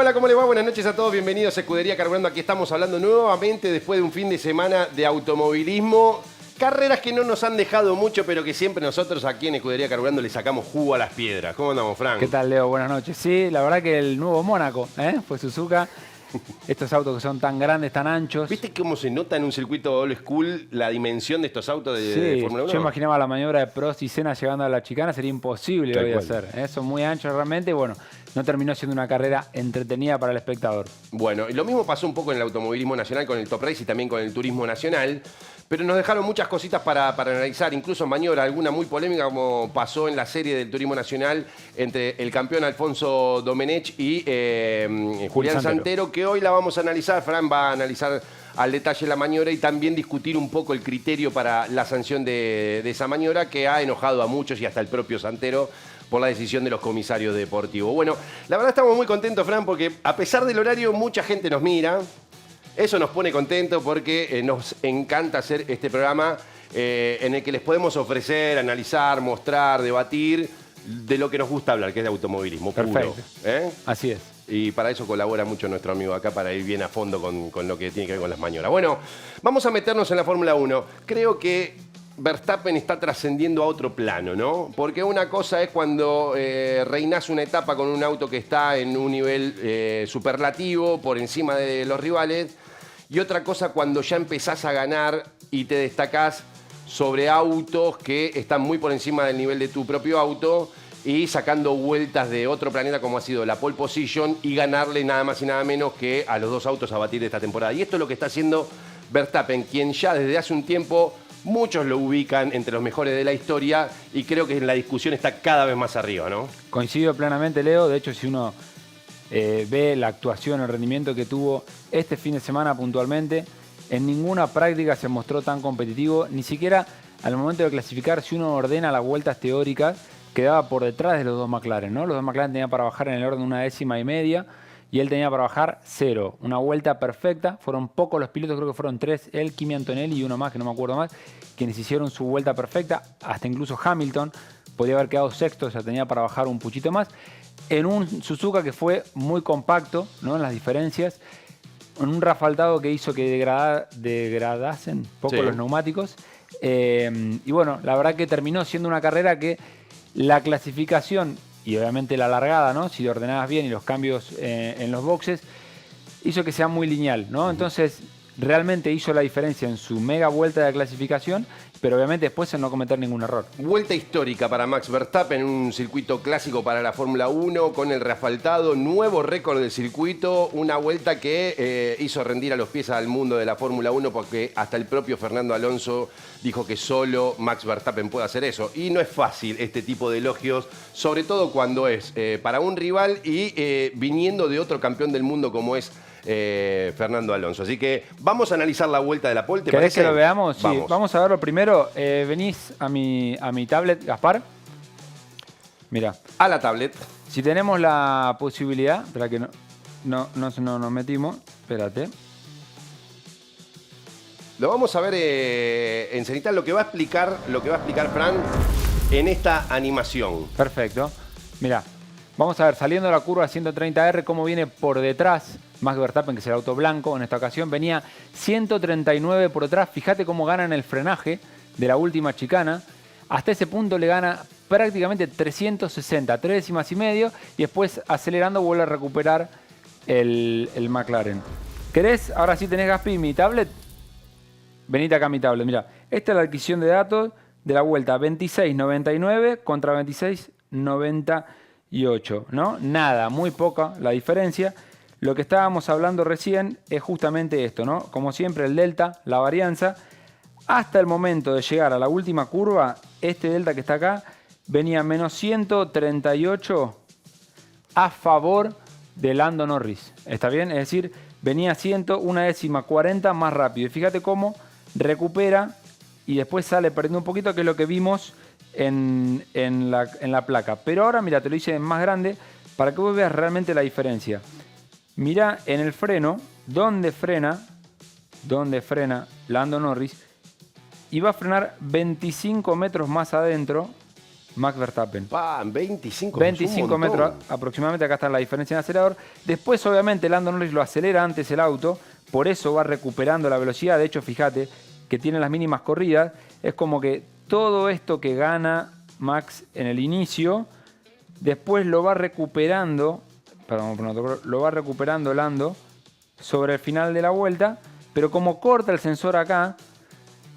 hola, ¿cómo les va? Buenas noches a todos, bienvenidos a Escudería Carburando. Aquí estamos hablando nuevamente después de un fin de semana de automovilismo. Carreras que no nos han dejado mucho, pero que siempre nosotros aquí en Escudería Carburando le sacamos jugo a las piedras. ¿Cómo andamos, Frank? ¿Qué tal, Leo? Buenas noches. Sí, la verdad que el nuevo Mónaco, fue Suzuka. Estos autos que son tan grandes, tan anchos. ¿Viste cómo se nota en un circuito old school la dimensión de estos autos de Fórmula 1? Yo imaginaba la maniobra de Prost y Senna llegando a la chicana, sería imposible hoy de hacer. Son muy anchos realmente y bueno, no terminó siendo una carrera entretenida para el espectador. Bueno, y lo mismo pasó un poco en el automovilismo nacional con el Top Race y también con el turismo nacional. Pero nos dejaron muchas cositas para analizar, incluso maniobra, alguna muy polémica como pasó en la serie del turismo nacional entre el campeón Alfonso Domenech y Julián Santero, que hoy la vamos a analizar. Fran va a analizar al detalle la maniobra y también discutir un poco el criterio para la sanción de esa maniobra que ha enojado a muchos y hasta el propio Santero por la decisión de los comisarios deportivos. Bueno, la verdad estamos muy contentos, Fran, porque a pesar del horario mucha gente nos mira. Eso nos pone contentos porque nos encanta hacer este programa en el que les podemos ofrecer, analizar, mostrar, debatir de lo que nos gusta hablar, que es de automovilismo puro. Perfecto. Así es. Y para eso colabora mucho nuestro amigo acá, para ir bien a fondo con lo que tiene que ver con las maniobras. Bueno, vamos a meternos en la Fórmula 1. Creo que Verstappen está trascendiendo a otro plano, ¿no? Porque una cosa es cuando reinás una etapa con un auto que está en un nivel superlativo, por encima de los rivales, y otra cosa cuando ya empezás a ganar y te destacás sobre autos que están muy por encima del nivel de tu propio auto y sacando vueltas de otro planeta como ha sido la pole position y ganarle nada más y nada menos que a los dos autos a batir de esta temporada. Y esto es lo que está haciendo Verstappen, quien ya desde hace un tiempo muchos lo ubican entre los mejores de la historia y creo que la discusión está cada vez más arriba, ¿no? Coincido plenamente, Leo. De hecho, si uno ve la actuación, el rendimiento que tuvo este fin de semana puntualmente, en ninguna práctica se mostró tan competitivo, ni siquiera al momento de clasificar, si uno ordena las vueltas teóricas, quedaba por detrás de los dos McLaren, ¿no? Los dos McLaren tenían para bajar en el orden 1,5 décimas y él tenía para bajar 0. Una vuelta perfecta. Fueron pocos los pilotos, creo que fueron 3, él, Kimi Antonelli y uno más, que no me acuerdo más, quienes hicieron su vuelta perfecta. Hasta incluso Hamilton podía haber quedado sexto, o sea, tenía para bajar un puchito más. En un Suzuka que fue muy compacto, ¿no? En las diferencias. En un refaltado que hizo que degradasen poco los neumáticos. Y bueno, la verdad que terminó siendo una carrera que la clasificación y obviamente la largada, ¿no? Si ordenabas bien y los cambios en los boxes, hizo que sea muy lineal, ¿no? Entonces, realmente hizo la diferencia en su mega vuelta de clasificación, pero obviamente después en no cometer ningún error. Vuelta histórica para Max Verstappen en un circuito clásico para la Fórmula 1 con el reasfaltado, nuevo récord del circuito, una vuelta que hizo rendir a los pies al mundo de la Fórmula 1 porque hasta el propio Fernando Alonso dijo que solo Max Verstappen puede hacer eso. Y no es fácil este tipo de elogios, sobre todo cuando es para un rival y viniendo de otro campeón del mundo como es Fernando Alonso. Así que vamos a analizar la vuelta de la pole. ¿Te ¿Querés parece? que lo veamos? Vamos. Sí, vamos a verlo primero. Venís a mi tablet, Gaspar. Mira. A la tablet. Si tenemos la posibilidad, espera que no nos metimos. Espérate. Lo vamos a ver en cenital, lo que va a explicar Fran en esta animación. Perfecto. Mira, vamos a ver, saliendo de la curva 130R, cómo viene por detrás Max Verstappen, que es el auto blanco en esta ocasión. Venía 139 por detrás. Fíjate cómo gana en el frenaje de la última chicana. Hasta ese punto le gana prácticamente 360, 3,5 décimas. Y después, acelerando, vuelve a recuperar el McLaren. ¿Querés? Ahora sí tenés, Gaspi, mi tablet. Venite acá a mi tablet. Mira, esta es la adquisición de datos de la vuelta 26.99 contra 26.98, ¿no? Nada, muy poca la diferencia. Lo que estábamos hablando recién es justamente esto, ¿no? Como siempre, el delta, la varianza. Hasta el momento de llegar a la última curva, este delta que está acá venía menos 138 a favor de Lando Norris. ¿Está bien? Es decir, venía 101,40 más rápido. Y fíjate cómo recupera y después sale perdiendo un poquito, que es lo que vimos en la placa. Pero ahora, mira, te lo hice en más grande para que vos veas realmente la diferencia. Mira en el freno, donde frena Lando Norris, y va a frenar 25 metros más adentro Max Verstappen. 25, 25 metros aproximadamente, acá está la diferencia en acelerador. Después, obviamente, Lando Norris lo acelera antes el auto, por eso va recuperando la velocidad. De hecho, fíjate que tiene las mínimas corridas. Es como que todo esto que gana Max en el inicio, después lo va recuperando, lo va recuperando Lando sobre el final de la vuelta, pero como corta el sensor acá,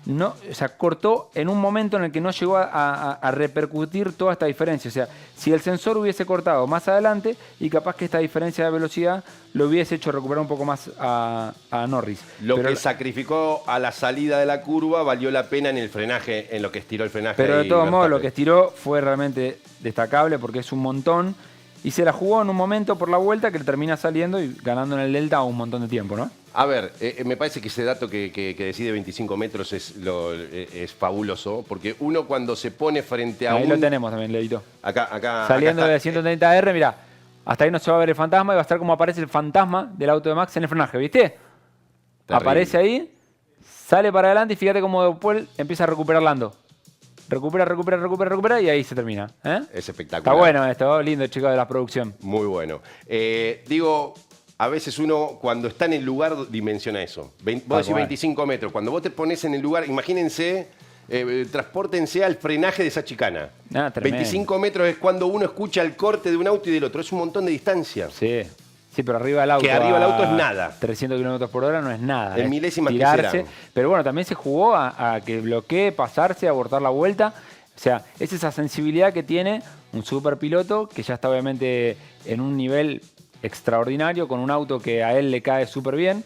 no, o sea, cortó en un momento en el que no llegó a repercutir toda esta diferencia. O sea, si el sensor hubiese cortado más adelante y capaz que esta diferencia de velocidad lo hubiese hecho recuperar un poco más a Norris. Lo que sacrificó a la salida de la curva valió la pena en el frenaje, en lo que estiró el frenaje. Pero de todos modos, lo que estiró fue realmente destacable porque es un montón. Y se la jugó en un momento por la vuelta que le termina saliendo y ganando en el Delta un montón de tiempo, ¿no? A ver, me parece que ese dato que decide 25 metros es fabuloso, porque uno cuando se pone frente a Ahí lo tenemos también, Leito. Acá saliendo acá de 130R, mirá, hasta ahí no se va a ver el fantasma y va a estar como aparece el fantasma del auto de Max en el frenaje, ¿viste? Terrible. Aparece ahí, sale para adelante y fíjate cómo después empieza a recuperar Lando. Recupera y ahí se termina. Es espectacular. Está bueno esto, lindo, chicos, de la producción. Muy bueno. Digo, a veces uno cuando está en el lugar dimensiona eso. Vos decís 25 metros. Cuando vos te pones en el lugar, imagínense, transpórtense al frenaje de esa chicana. 25 metros es cuando uno escucha el corte de un auto y del otro. Es un montón de distancia. Sí, pero arriba del auto. Que arriba del auto es nada. 300 km por hora no es nada. En milésimas que tirarse. serán. Pero bueno, también se jugó a que bloquee, pasarse, abortar la vuelta. O sea, es esa sensibilidad que tiene un superpiloto que ya está obviamente en un nivel extraordinario, con un auto que a él le cae súper bien,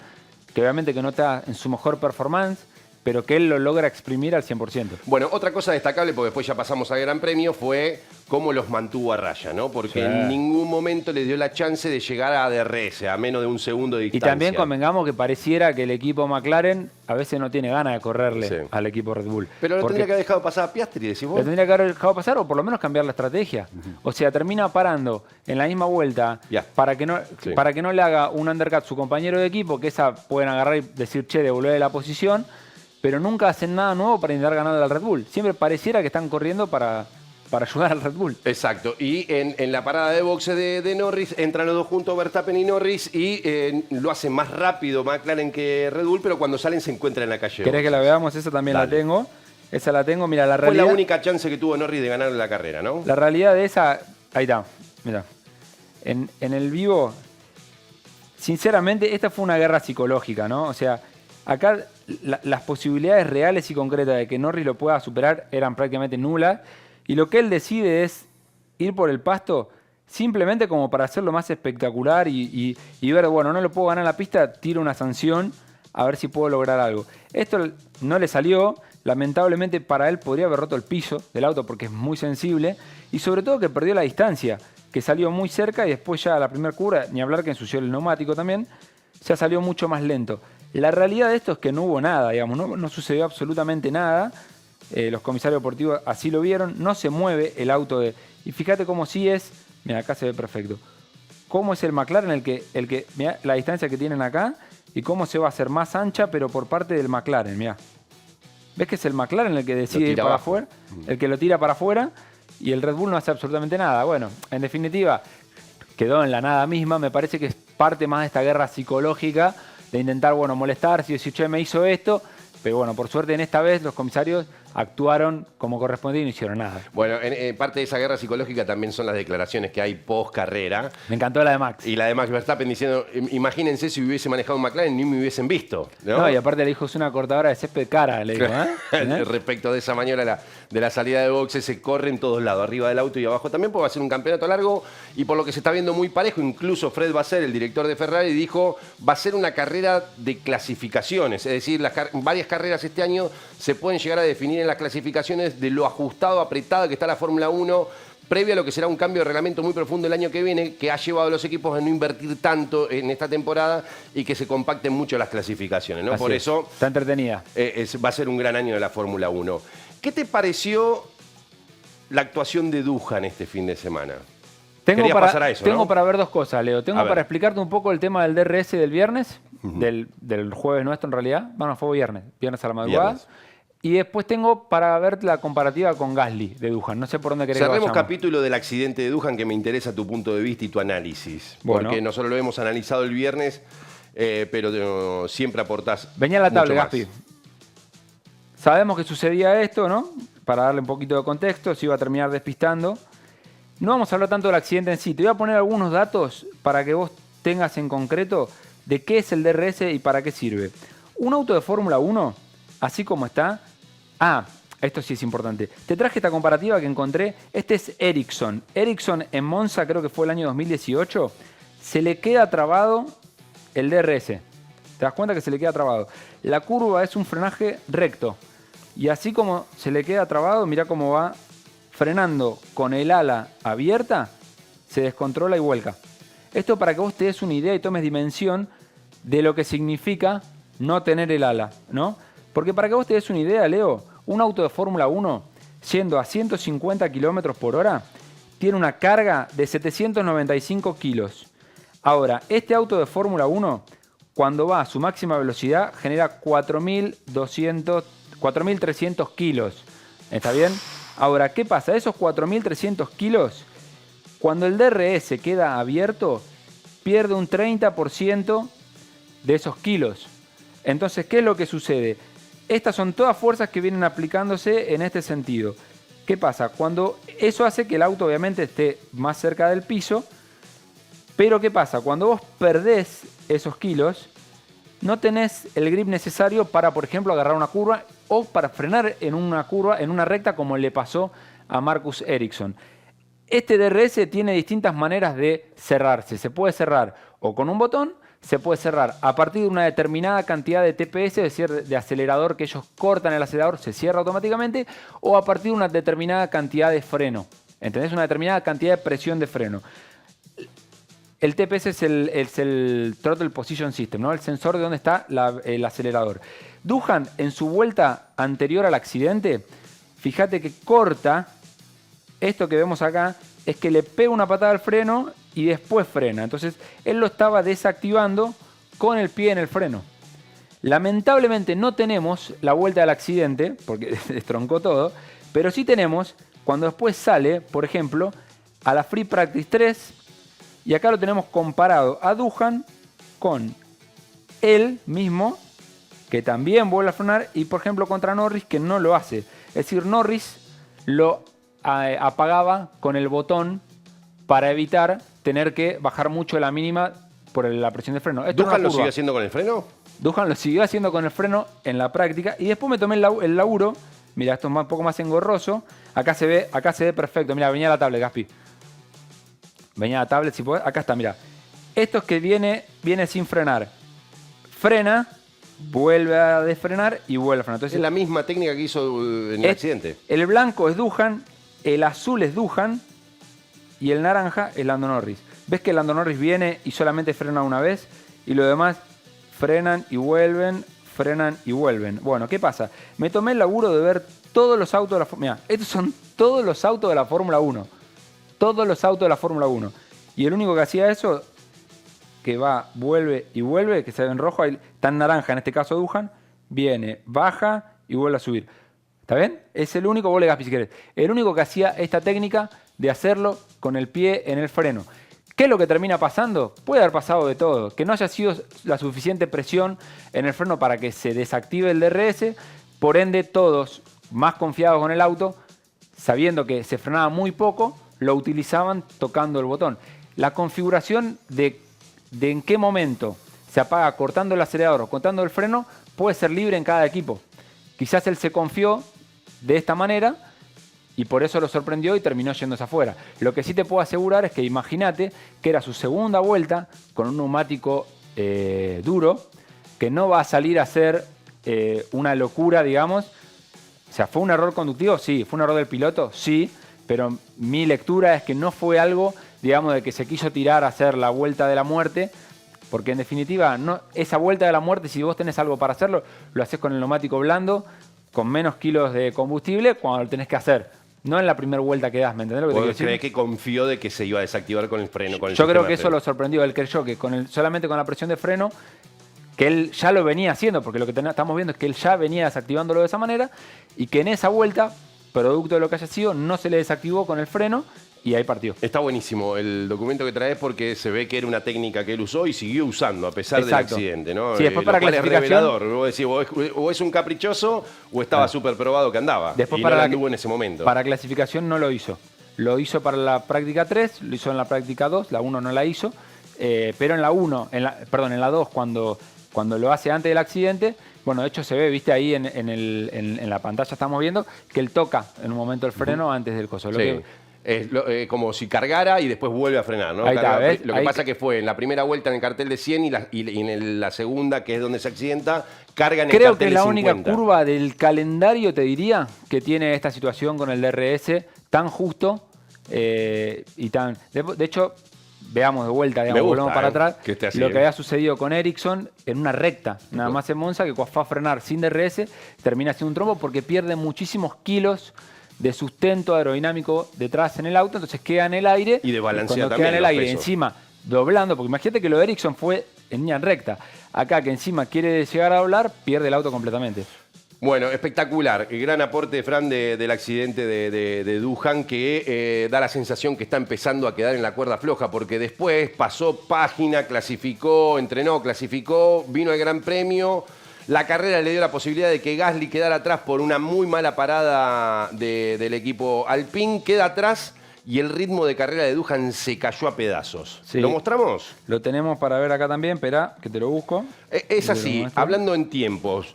que obviamente que no está en su mejor performance, pero que él lo logra exprimir al 100%. Bueno, otra cosa destacable, porque después ya pasamos al Gran Premio, fue cómo los mantuvo a raya, ¿no? Porque en ningún momento les dio la chance de llegar a DRS, a menos de un segundo de distancia. Y también convengamos que pareciera que el equipo McLaren a veces no tiene ganas de correrle al equipo Red Bull. Pero lo tendría que haber dejado pasar a Piastri, decís vos. Lo tendría que haber dejado pasar o por lo menos cambiar la estrategia. O sea, termina parando en la misma vuelta para que no le haga un undercut a su compañero de equipo, que esa pueden agarrar y decir, che, devolverle la posición, pero nunca hacen nada nuevo para intentar ganar al Red Bull. Siempre pareciera que están corriendo para ayudar al Red Bull. Exacto. Y en la parada de boxe de Norris entran los dos juntos, Verstappen y Norris, y lo hacen más rápido McLaren que Red Bull, pero cuando salen se encuentran en la calle. ¿Querés que la veamos? Esa también la tengo. Esa la tengo. Mira, la realidad... Fue la única chance que tuvo Norris de ganar la carrera, ¿no? La realidad de esa... Ahí está. Mira. En el vivo, sinceramente, esta fue una guerra psicológica, ¿no? O sea, acá las posibilidades reales y concretas de que Norris lo pueda superar eran prácticamente nulas. Y lo que él decide es ir por el pasto simplemente como para hacerlo más espectacular y ver, bueno, no lo puedo ganar en la pista, tiro una sanción a ver si puedo lograr algo. Esto no le salió, lamentablemente para él podría haber roto el piso del auto porque es muy sensible y sobre todo que perdió la distancia, que salió muy cerca y después ya a la primera curva, ni hablar que ensució el neumático también, ya salió mucho más lento. La realidad de esto es que no hubo nada, digamos, no sucedió absolutamente nada. Los comisarios deportivos así lo vieron, no se mueve el auto y fíjate cómo sí es, mira acá se ve perfecto, cómo es el McLaren el que mira la distancia que tienen acá y cómo se va a hacer más ancha pero por parte del McLaren, mira. ¿Ves que es el McLaren el que decide ir para afuera? El que lo tira para afuera y el Red Bull no hace absolutamente nada. Bueno, en definitiva, quedó en la nada misma, me parece que es parte más de esta guerra psicológica de intentar, bueno, molestarse y decir, che, me hizo esto, pero bueno, por suerte en esta vez los comisarios actuaron como correspondía y no hicieron nada. Bueno, parte de esa guerra psicológica también son las declaraciones que hay post carrera. Me encantó la de Max. Y la de Max Verstappen diciendo, imagínense si hubiese manejado un McLaren ni me hubiesen visto. No, y aparte le dijo, es una cortadora de césped cara, le dijo, ¿eh? Respecto de esa maniobra de la salida de boxe, se corre en todos lados, arriba del auto y abajo también, porque va a ser un campeonato largo y por lo que se está viendo muy parejo, incluso Fred Vasseur, el director de Ferrari, dijo, va a ser una carrera de clasificaciones, es decir, varias carreras este año se pueden llegar a definir en las clasificaciones de lo ajustado, apretada que está la Fórmula 1, previo a lo que será un cambio de reglamento muy profundo el año que viene, que ha llevado a los equipos a no invertir tanto en esta temporada y que se compacten mucho las clasificaciones, ¿no? Por eso está entretenida. Va a ser un gran año de la Fórmula 1. ¿Qué te pareció la actuación de Duhan este fin de semana? Tengo ¿no? para ver dos cosas, Leo. Tengo para explicarte un poco el tema del DRS del viernes, del jueves nuestro en realidad. Bueno, fue viernes a la madrugada. Y después tengo para ver la comparativa con Gasly de Duhan. No sé por dónde querés que Cerremos vayamos. capítulo del accidente de Duhan, que me interesa tu punto de vista y tu análisis. Bueno. Porque nosotros lo hemos analizado el viernes, pero siempre aportás Venía a la tabla, mucho más. Gaspi. Sabemos que sucedía esto, ¿no? Para darle un poquito de contexto, se iba a terminar despistando. No vamos a hablar tanto del accidente en sí. Te voy a poner algunos datos para que vos tengas en concreto de qué es el DRS y para qué sirve. Un auto de Fórmula 1, así como está... esto sí es importante. Te traje esta comparativa que encontré. Este es Ericsson. Ericsson en Monza, creo que fue el año 2018. Se le queda trabado el DRS. ¿Te das cuenta que se le queda trabado? La curva es un frenaje recto. Y así como se le queda trabado, mirá cómo va frenando con el ala abierta, se descontrola y vuelca. Esto para que vos te des una idea y tomes dimensión de lo que significa no tener el ala, ¿no? Porque para que vos te des una idea, Leo, un auto de Fórmula 1 yendo a 150 km por hora tiene una carga de 795 kilos. Ahora, este auto de Fórmula 1, cuando va a su máxima velocidad, genera 4.300 kilos. ¿Está bien? Ahora, ¿qué pasa? Esos 4.300 kilos, cuando el DRS queda abierto, pierde un 30% de esos kilos. Entonces, ¿qué es lo que sucede? Estas son todas fuerzas que vienen aplicándose en este sentido. ¿Qué pasa? Cuando eso hace que el auto obviamente esté más cerca del piso, pero ¿qué pasa? Cuando vos perdés esos kilos, no tenés el grip necesario para, por ejemplo, agarrar una curva o para frenar en una curva, en una recta, como le pasó a Marcus Ericsson. Este DRS tiene distintas maneras de cerrarse. Se puede cerrar o con un botón, se puede cerrar a partir de una determinada cantidad de TPS, es decir, de acelerador, que ellos cortan el acelerador, se cierra automáticamente, o a partir de una determinada cantidad de freno. ¿Entendés? Una determinada cantidad de presión de freno. El TPS es el Throttle Position System, ¿no? El sensor de dónde está el acelerador. Duhan, en su vuelta anterior al accidente, fíjate que corta, esto que vemos acá, es que le pega una patada al freno y después frena. Entonces, él lo estaba desactivando con el pie en el freno. Lamentablemente no tenemos la vuelta del accidente, porque destroncó todo, pero sí tenemos cuando después sale, por ejemplo, a la Free Practice 3, y acá lo tenemos comparado a Duhan con él mismo, que también vuelve a frenar, y por ejemplo contra Norris, que no lo hace. Es decir, Norris lo apagaba con el botón para evitar tener que bajar mucho la mínima por la presión de freno. ¿Duhan lo sigue haciendo con el freno? Duhan lo siguió haciendo con el freno en la práctica, y después me tomé el laburo. Mira, esto es un poco más engorroso. Acá se ve perfecto. Mira, venía la tablet, Gaspi. Venía la tablet, si podés. Acá está, mira. Esto es que viene sin frenar. Frena, vuelve a desfrenar y vuelve a frenar. Entonces, Es la misma técnica que hizo en el accidente. El blanco es Duhan, el azul es Duhan y el naranja es Lando Norris. ¿Ves que Lando Norris viene y solamente frena una vez? Y lo demás frenan y vuelven, frenan y vuelven. Bueno, ¿qué pasa? Me tomé el laburo de ver todos los autos de la Fórmula 1. Mirá, estos son todos los autos de la Fórmula 1. Todos los autos de la Fórmula 1. Y el único que hacía eso, que va, vuelve y vuelve, que se ve en rojo, ahí está en naranja, en este caso Duhan, viene, baja y vuelve a subir. ¿Está bien? Es el único, vos le Gaspi si querés, el único que hacía esta técnica de hacerlo con el pie en el freno. ¿Qué es lo que termina pasando? Puede haber pasado de todo. Que no haya sido la suficiente presión en el freno para que se desactive el DRS. Por ende, todos más confiados con el auto, sabiendo que se frenaba muy poco, lo utilizaban tocando el botón. La configuración de en qué momento se apaga cortando el acelerador o cortando el freno puede ser libre en cada equipo. Quizás él se confió de esta manera y por eso lo sorprendió y terminó yéndose afuera. Lo que sí te puedo asegurar es que imagínate que era su segunda vuelta con un neumático duro, que no va a salir a ser una locura, digamos. O sea, ¿fue un error conductivo? Sí. ¿Fue un error del piloto? Sí. Pero mi lectura es que no fue algo, digamos, de que se quiso tirar a hacer la vuelta de la muerte, porque en definitiva, no, esa vuelta de la muerte, si vos tenés algo para hacerlo, lo haces con el neumático blando, con menos kilos de combustible, cuando lo tenés que hacer. No en la primera vuelta que das, ¿me entendés lo que te quiero decir? ¿Crees que confió de que se iba a desactivar con el freno? Con el Yo creo sistema que de eso freno? lo sorprendió. Él creyó que solamente con la presión de freno, que él ya lo venía haciendo, porque lo que estamos viendo es que él ya venía desactivándolo de esa manera y que en esa vuelta, producto de lo que haya sido, no se le desactivó con el freno y ahí partió. Está buenísimo el documento que traes porque se ve que era una técnica que él usó y siguió usando a pesar Exacto. del accidente, ¿no? Sí, después para lo cual es clasificación, revelador. Vos decís, o es un caprichoso o estaba súper probado que andaba. después y para no la anduvo en ese momento. Para clasificación no lo hizo. Lo hizo para la práctica 3, lo hizo en la práctica 2, la 1 no la hizo, pero en la 1, en la 2, cuando lo hace antes del accidente, bueno, de hecho se ve, viste ahí en la pantalla estamos viendo que él toca en un momento el freno antes del coso. Sí. Como si cargara y después vuelve a frenar, ¿no? Ahí está, ¿ves? Lo que pasa que fue en la primera vuelta en el cartel de 100 y en la segunda, que es donde se accidenta, carga en el Creo cartel que es de la 50. única curva del calendario, te diría, que tiene esta situación con el DRS tan justo y tan... De hecho, veamos de vuelta, digamos, volvemos para atrás, que esté así, lo que había sucedido con Ericsson en una recta, nada más en Monza, que cuando fue a frenar sin DRS, termina siendo un trombo porque pierde muchísimos kilos de sustento aerodinámico detrás en el auto, entonces queda en el aire. Y de balancea cuando también queda en el los aire, pesos. encima doblando, porque imagínate que lo de Ericsson fue en línea recta. Acá que encima quiere llegar a doblar, pierde el auto completamente. Bueno, espectacular. El gran aporte de Fran del accidente de Duhan, que da la sensación que está empezando a quedar en la cuerda floja, porque después pasó página, clasificó, entrenó, clasificó, vino el Gran Premio. La carrera le dio la posibilidad de que Gasly quedara atrás por una muy mala parada del equipo Alpine. Queda atrás y el ritmo de carrera de Duhan se cayó a pedazos. Sí. ¿Lo mostramos? Lo tenemos para ver acá también, espera, que te lo busco. Es así, hablando en tiempos.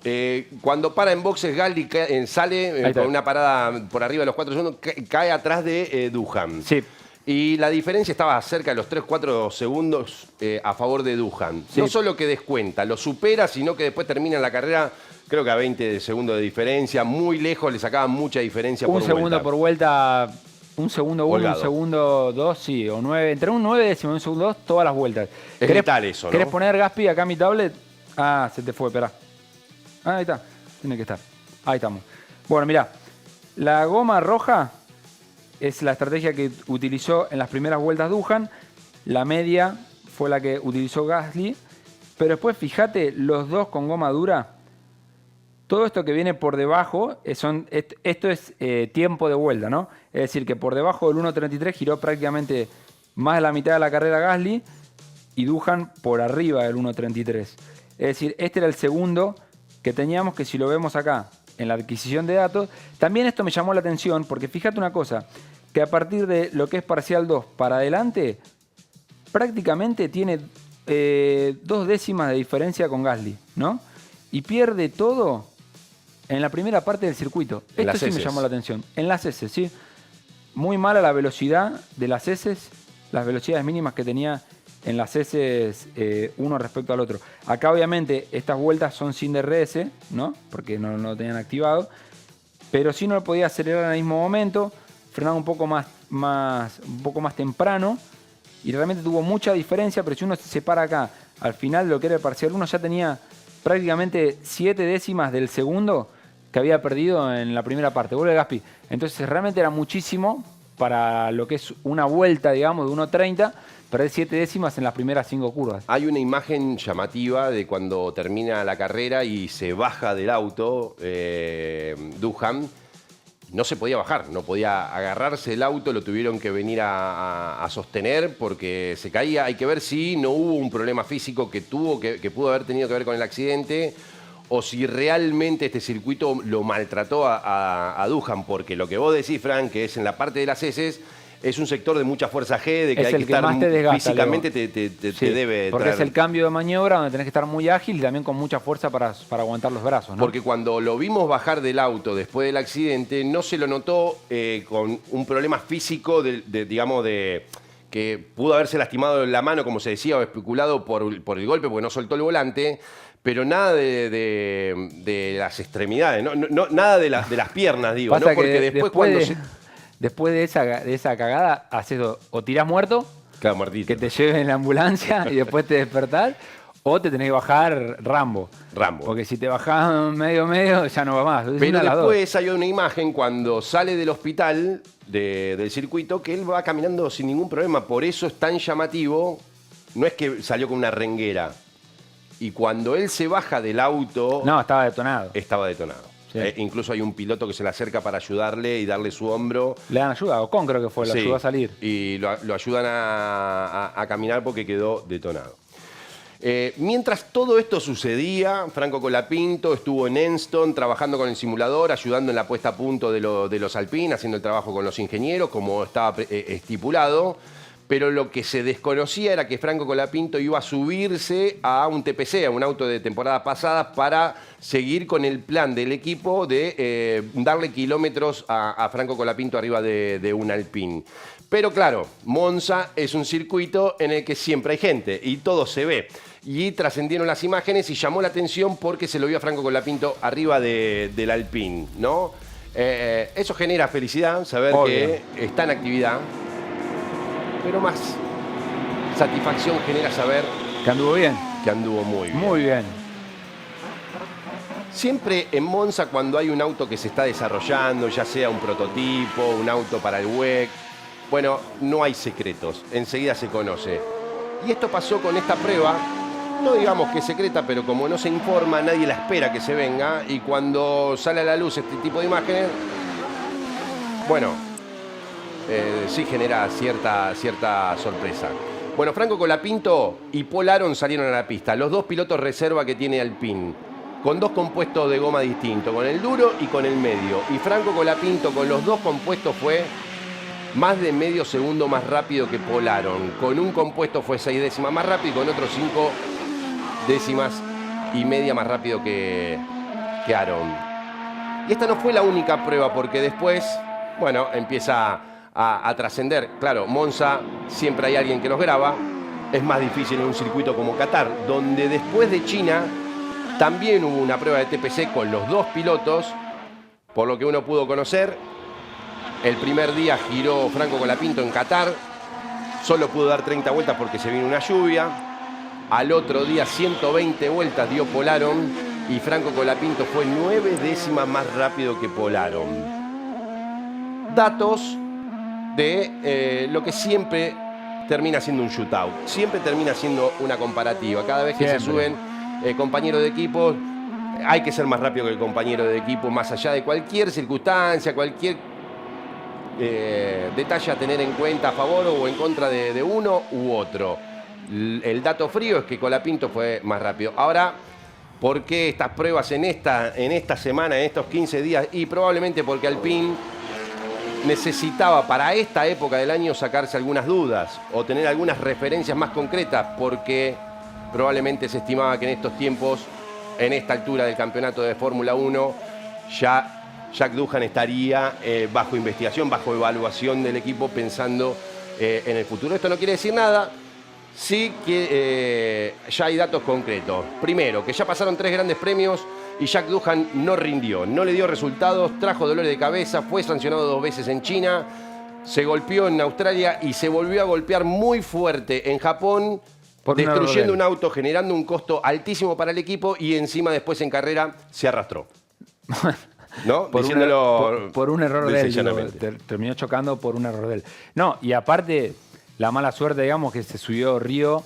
Cuando para en boxes, Gasly sale con una parada por arriba de los 4 segundos, cae atrás de Duhan. Sí. Y la diferencia estaba cerca de los 3-4 segundos a favor de Duhan. Sí. No solo que descuenta, lo supera, sino que después termina la carrera, creo que a 20 segundos de diferencia. Muy lejos, le sacaban mucha diferencia por Un segundo vuelta. por vuelta, un segundo 1, Holgado. un segundo 2, sí, o 9, entre un 9 décimo y un segundo 2, todas las vueltas. Es letal eso, ¿no? ¿Querés poner, Gaspi, acá mi tablet? Ah, se te fue, esperá. Ah, ahí está, tiene que estar. Ahí estamos. Bueno, mirá, la goma roja es la estrategia que utilizó en las primeras vueltas Duhan, la media fue la que utilizó Gasly, pero después fíjate, los dos con goma dura, todo esto que viene por debajo, esto es tiempo de vuelta, ¿no? Es decir, que por debajo del 1.33 giró prácticamente más de la mitad de la carrera Gasly y Duhan por arriba del 1.33. Es decir, este era el segundo que teníamos, que si lo vemos acá en la adquisición de datos, también esto me llamó la atención porque fíjate una cosa, que a partir de lo que es parcial 2 para adelante, prácticamente tiene 2 décimas de diferencia con Gasly, ¿no? Y pierde todo en la primera parte del circuito. Esto sí me llamó la atención. En las S, ¿sí? Muy mala la velocidad de las S, las velocidades mínimas que tenía en las S uno respecto al otro. Acá obviamente estas vueltas son sin DRS, ¿no? Porque no lo tenían activado. Pero sí no lo podía acelerar en el mismo momento, frenaba un poco más temprano y realmente tuvo mucha diferencia, pero si uno se separa acá, al final de lo que era el parcial 1 ya tenía prácticamente 7 décimas del segundo que había perdido en la primera parte. Vuelve Gaspi. Entonces realmente era muchísimo para lo que es una vuelta, digamos, de 1.30, perder 7 décimas en las primeras 5 curvas. Hay una imagen llamativa de cuando termina la carrera y se baja del auto Duhan. No se podía bajar, no podía agarrarse el auto, lo tuvieron que venir a sostener porque se caía. Hay que ver si no hubo un problema físico que pudo haber tenido que ver con el accidente o si realmente este circuito lo maltrató a Duhan, porque lo que vos decís, Frank, que es en la parte de las heces, es un sector de mucha fuerza G, de que es hay el que estar más te desgasta, físicamente, Leo. te debe porque traer. es el cambio de maniobra donde tenés que estar muy ágil y también con mucha fuerza para aguantar los brazos, ¿no? Porque cuando lo vimos bajar del auto después del accidente, no se lo notó con un problema físico, digamos, que pudo haberse lastimado la mano, como se decía, o especulado por el golpe, porque no soltó el volante, pero nada de las extremidades, nada de las piernas, digo, Pasa ¿no? Porque que después de esa cagada, haces o tirás muerto, Claro, Martito. que te lleven en la ambulancia y después te despertás, o te tenés que bajar Rambo. Porque si te bajás medio, ya no va más. Es Pero una de las dos. después hay una imagen cuando sale del hospital del circuito que él va caminando sin ningún problema. Por eso es tan llamativo. No es que salió con una renguera. y cuando él se baja del auto, No, estaba detonado. estaba detonado. Sí. Incluso hay un piloto que se le acerca para ayudarle y darle su hombro. Le dan ayuda, Ocon creo que fue, lo Sí, ayudó a salir. y lo ayudan a caminar porque quedó detonado. Mientras todo esto sucedía, Franco Colapinto estuvo en Enston trabajando con el simulador, ayudando en la puesta a punto de los Alpine, haciendo el trabajo con los ingenieros, como estaba estipulado. Pero lo que se desconocía era que Franco Colapinto iba a subirse a un TPC, a un auto de temporada pasada, para seguir con el plan del equipo de darle kilómetros a Franco Colapinto arriba de un Alpine. Pero claro, Monza es un circuito en el que siempre hay gente y todo se ve. Y trascendieron las imágenes y llamó la atención porque se lo vio a Franco Colapinto arriba del Alpine, ¿no? Eso genera felicidad, saber Obvio. que está en actividad. Pero más satisfacción genera saber Que anduvo bien. que anduvo muy bien. Muy bien. Siempre en Monza, cuando hay un auto que se está desarrollando, ya sea un prototipo, un auto para el WEC, bueno, no hay secretos, enseguida se conoce. Y esto pasó con esta prueba, no digamos que es secreta, pero como no se informa, nadie la espera que se venga, y cuando sale a la luz este tipo de imágenes, bueno, sí genera cierta sorpresa. Bueno, Franco Colapinto y Paul Aron salieron a la pista, los dos pilotos reserva que tiene Alpine, con dos compuestos de goma distintos, con el duro y con el medio. Y Franco Colapinto con los dos compuestos fue más de medio segundo más rápido que Paul Aron. Con un compuesto fue 6 décimas más rápido y con otros 5 décimas y media más rápido que Aron. Y esta no fue la única prueba porque después, bueno, empieza a trascender. Claro, Monza siempre hay alguien que los graba. Es más difícil en un circuito como Qatar, donde después de China también hubo una prueba de TPC con los dos pilotos, por lo que uno pudo conocer. El primer día giró Franco Colapinto en Qatar, solo pudo dar 30 vueltas porque se vino una lluvia. Al otro día 120 vueltas dio Paul Aron y Franco Colapinto fue 9 décimas más rápido que Paul Aron. Datos de lo que siempre termina siendo un shootout, siempre termina siendo una comparativa. Cada vez que se suben compañeros de equipo, hay que ser más rápido que el compañero de equipo, más allá de cualquier circunstancia, cualquier detalle a tener en cuenta a favor o en contra de uno u otro. El dato frío es que Colapinto fue más rápido. Ahora, ¿por qué estas pruebas en esta semana, en estos 15 días? Y probablemente porque Alpine necesitaba para esta época del año sacarse algunas dudas o tener algunas referencias más concretas, porque probablemente se estimaba que en estos tiempos, en esta altura del campeonato de Fórmula 1, ya Jack Doohan estaría bajo investigación, bajo evaluación del equipo, pensando en el futuro. Esto no quiere decir nada, sí que ya hay datos concretos. Primero, que ya pasaron 3 grandes premios y Jack Doohan no rindió, no le dio resultados, trajo dolores de cabeza, fue sancionado 2 veces en China, se golpeó en Australia y se volvió a golpear muy fuerte en Japón, destruyendo un auto, generando un costo altísimo para el equipo y encima después en carrera se arrastró. ¿No? Por un error de él. llanamente. Terminó chocando por un error de él. No, y aparte, la mala suerte, digamos, que se subió Río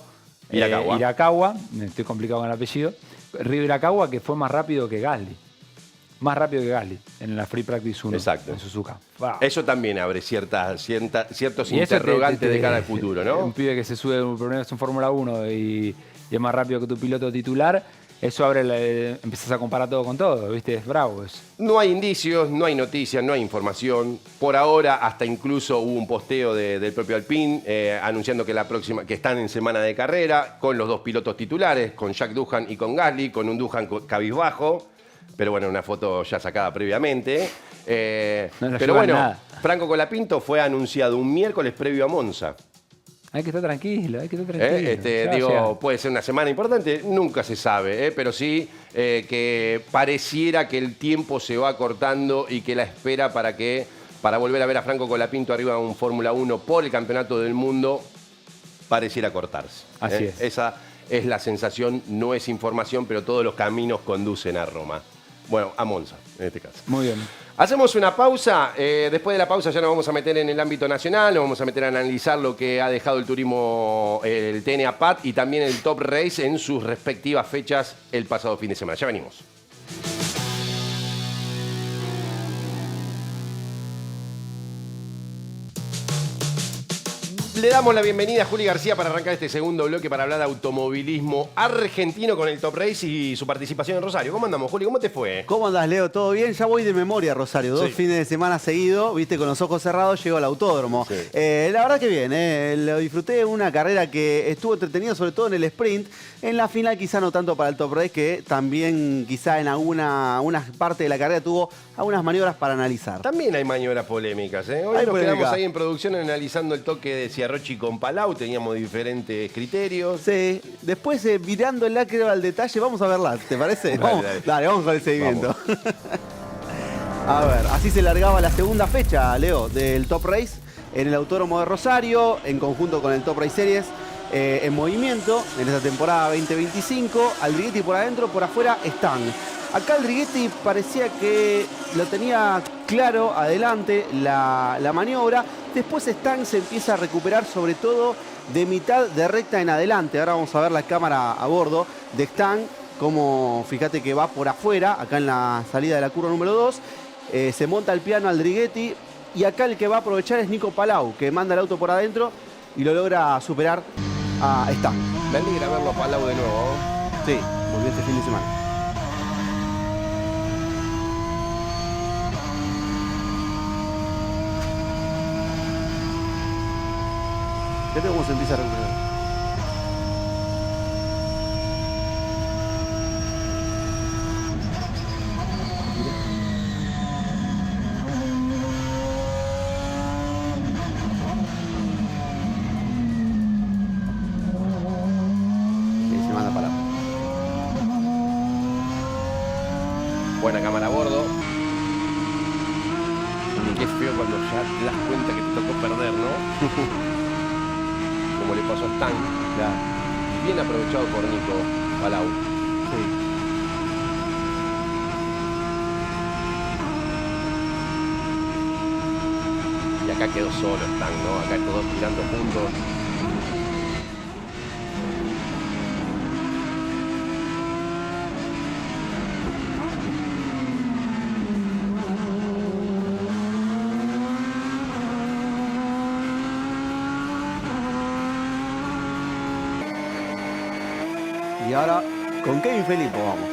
Irakawa, estoy complicado con el apellido, Río Irakawa, que fue más rápido que Gasly. Más rápido que Gasly en la Free Practice 1. Exacto. En Suzuka. Wow. Eso también abre ciertos interrogantes de cara al futuro, ¿no? Un pibe que se sube por primera vez en Fórmula 1 y es más rápido que tu piloto titular, eso abre, empiezas a comparar todo con todo, ¿viste? Es bravo eso. No hay indicios, no hay noticias, no hay información. Por ahora, hasta incluso hubo un posteo del propio Alpine anunciando que están en semana de carrera con los dos pilotos titulares, con Jack Doohan y con Gasly, con un Doohan cabizbajo, pero bueno, una foto ya sacada previamente. Pero bueno, nada. Franco Colapinto fue anunciado un miércoles previo a Monza. Hay que estar tranquilo, hay que estar tranquilo. Puede ser una semana importante, nunca se sabe, pero sí que pareciera que el tiempo se va acortando y que la espera para volver a ver a Franco Colapinto arriba de un Fórmula 1 por el Campeonato del Mundo pareciera cortarse. Así es. Esa es la sensación, no es información, pero todos los caminos conducen a Roma. Bueno, a Monza, en este caso. Muy bien. Hacemos una pausa. Después de la pausa ya nos vamos a meter en el ámbito nacional. Nos vamos a meter a analizar lo que ha dejado el turismo, el TN PAT y también el Top Race en sus respectivas fechas el pasado fin de semana. Ya venimos. Le damos la bienvenida a Juli García para arrancar este segundo bloque para hablar de automovilismo argentino con el Top Race y su participación en Rosario. ¿Cómo andamos, Juli? ¿Cómo te fue? ¿Cómo andás, Leo? ¿Todo bien? Ya voy de memoria, Rosario. Dos fines de semana seguidos, viste, con los ojos cerrados, llego al autódromo. Sí. La verdad que bien, lo disfruté, una carrera que estuvo entretenida, sobre todo en el sprint. En la final quizá no tanto para el Top Race, que también quizá en alguna parte de la carrera tuvo algunas maniobras para analizar. También hay maniobras polémicas, ¿eh? Hoy Hay nos polémica. quedamos ahí en producción analizando el toque de Ciarrochi con Palau, teníamos diferentes criterios. Sí, después mirándola creo al detalle, vamos a verla, ¿te parece? Dale, Dale, vamos con el seguimiento. A ver, así se largaba la segunda fecha, Leo, del Top Race en el Autódromo de Rosario, en conjunto con el Top Race Series, en movimiento en esta temporada 2025. Aldriguetti por adentro, por afuera Stan. Acá Aldriguetti parecía que lo tenía claro adelante la maniobra. Después Stan se empieza a recuperar, sobre todo de mitad de recta en adelante. Ahora vamos a ver la cámara a bordo de Stan, como fíjate que va por afuera, acá en la salida de la curva número 2. Se monta el piano Aldriguetti y acá el que va a aprovechar es Nico Palau, que manda el auto por adentro y lo logra superar a Stan. Me alegra verlo a Palau de nuevo. Sí, volvió este fin de semana. Fíjate cómo se empieza a recuperar. Sí, se manda para abajo. Buena cámara a bordo. Y qué feo cuando ya te das cuenta que te tocó perder, ¿no? Como le pasó a Stan. Claro. Bien aprovechado por Nico Palau. Sí. Y acá quedó solo Stan, ¿no? Acá todos tirando juntos. Y ahora con Kevin Felipo vamos.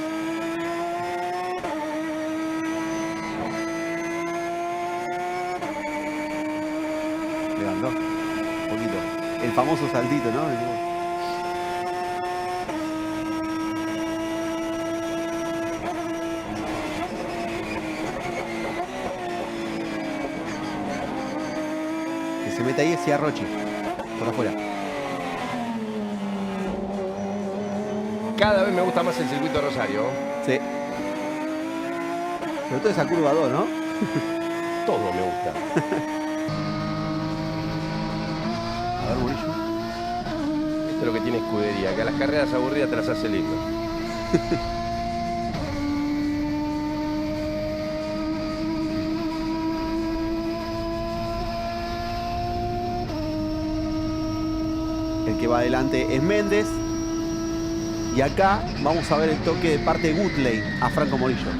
Levantó un poquito. El famoso saltito, ¿no? Que se mete ahí es Ciarrochi, por afuera. Cada vez me gusta más el circuito de Rosario. Sí. Sobre todo esa curva 2, ¿no? Todo me gusta. A ver, Murillo. Esto es lo que tiene escudería, que a las carreras aburridas te las hace lindo. El que va adelante es Méndez. Y acá vamos a ver el toque de parte de Gutley a Franco Morillo.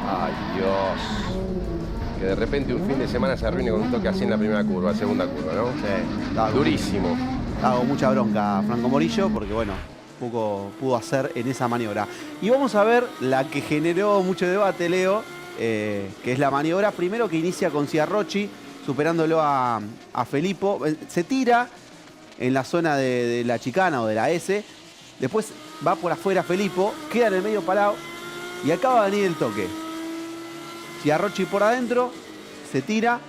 Ay, Dios. Que de repente un fin de semana se arruine con un toque así en la primera curva, segunda curva, ¿no? Sí, Durísimo. Hago mucha bronca a Franco Morillo porque, bueno, poco pudo hacer en esa maniobra. Y vamos a ver la que generó mucho debate, Leo, que es la maniobra primero que inicia con Ciarrochi, superándolo a Felipo. Se tira en la zona de la chicana o de la S. Después va por afuera Felipo, queda en el medio Palau y acaba de venir el toque. Ciarrochi por adentro, se tira,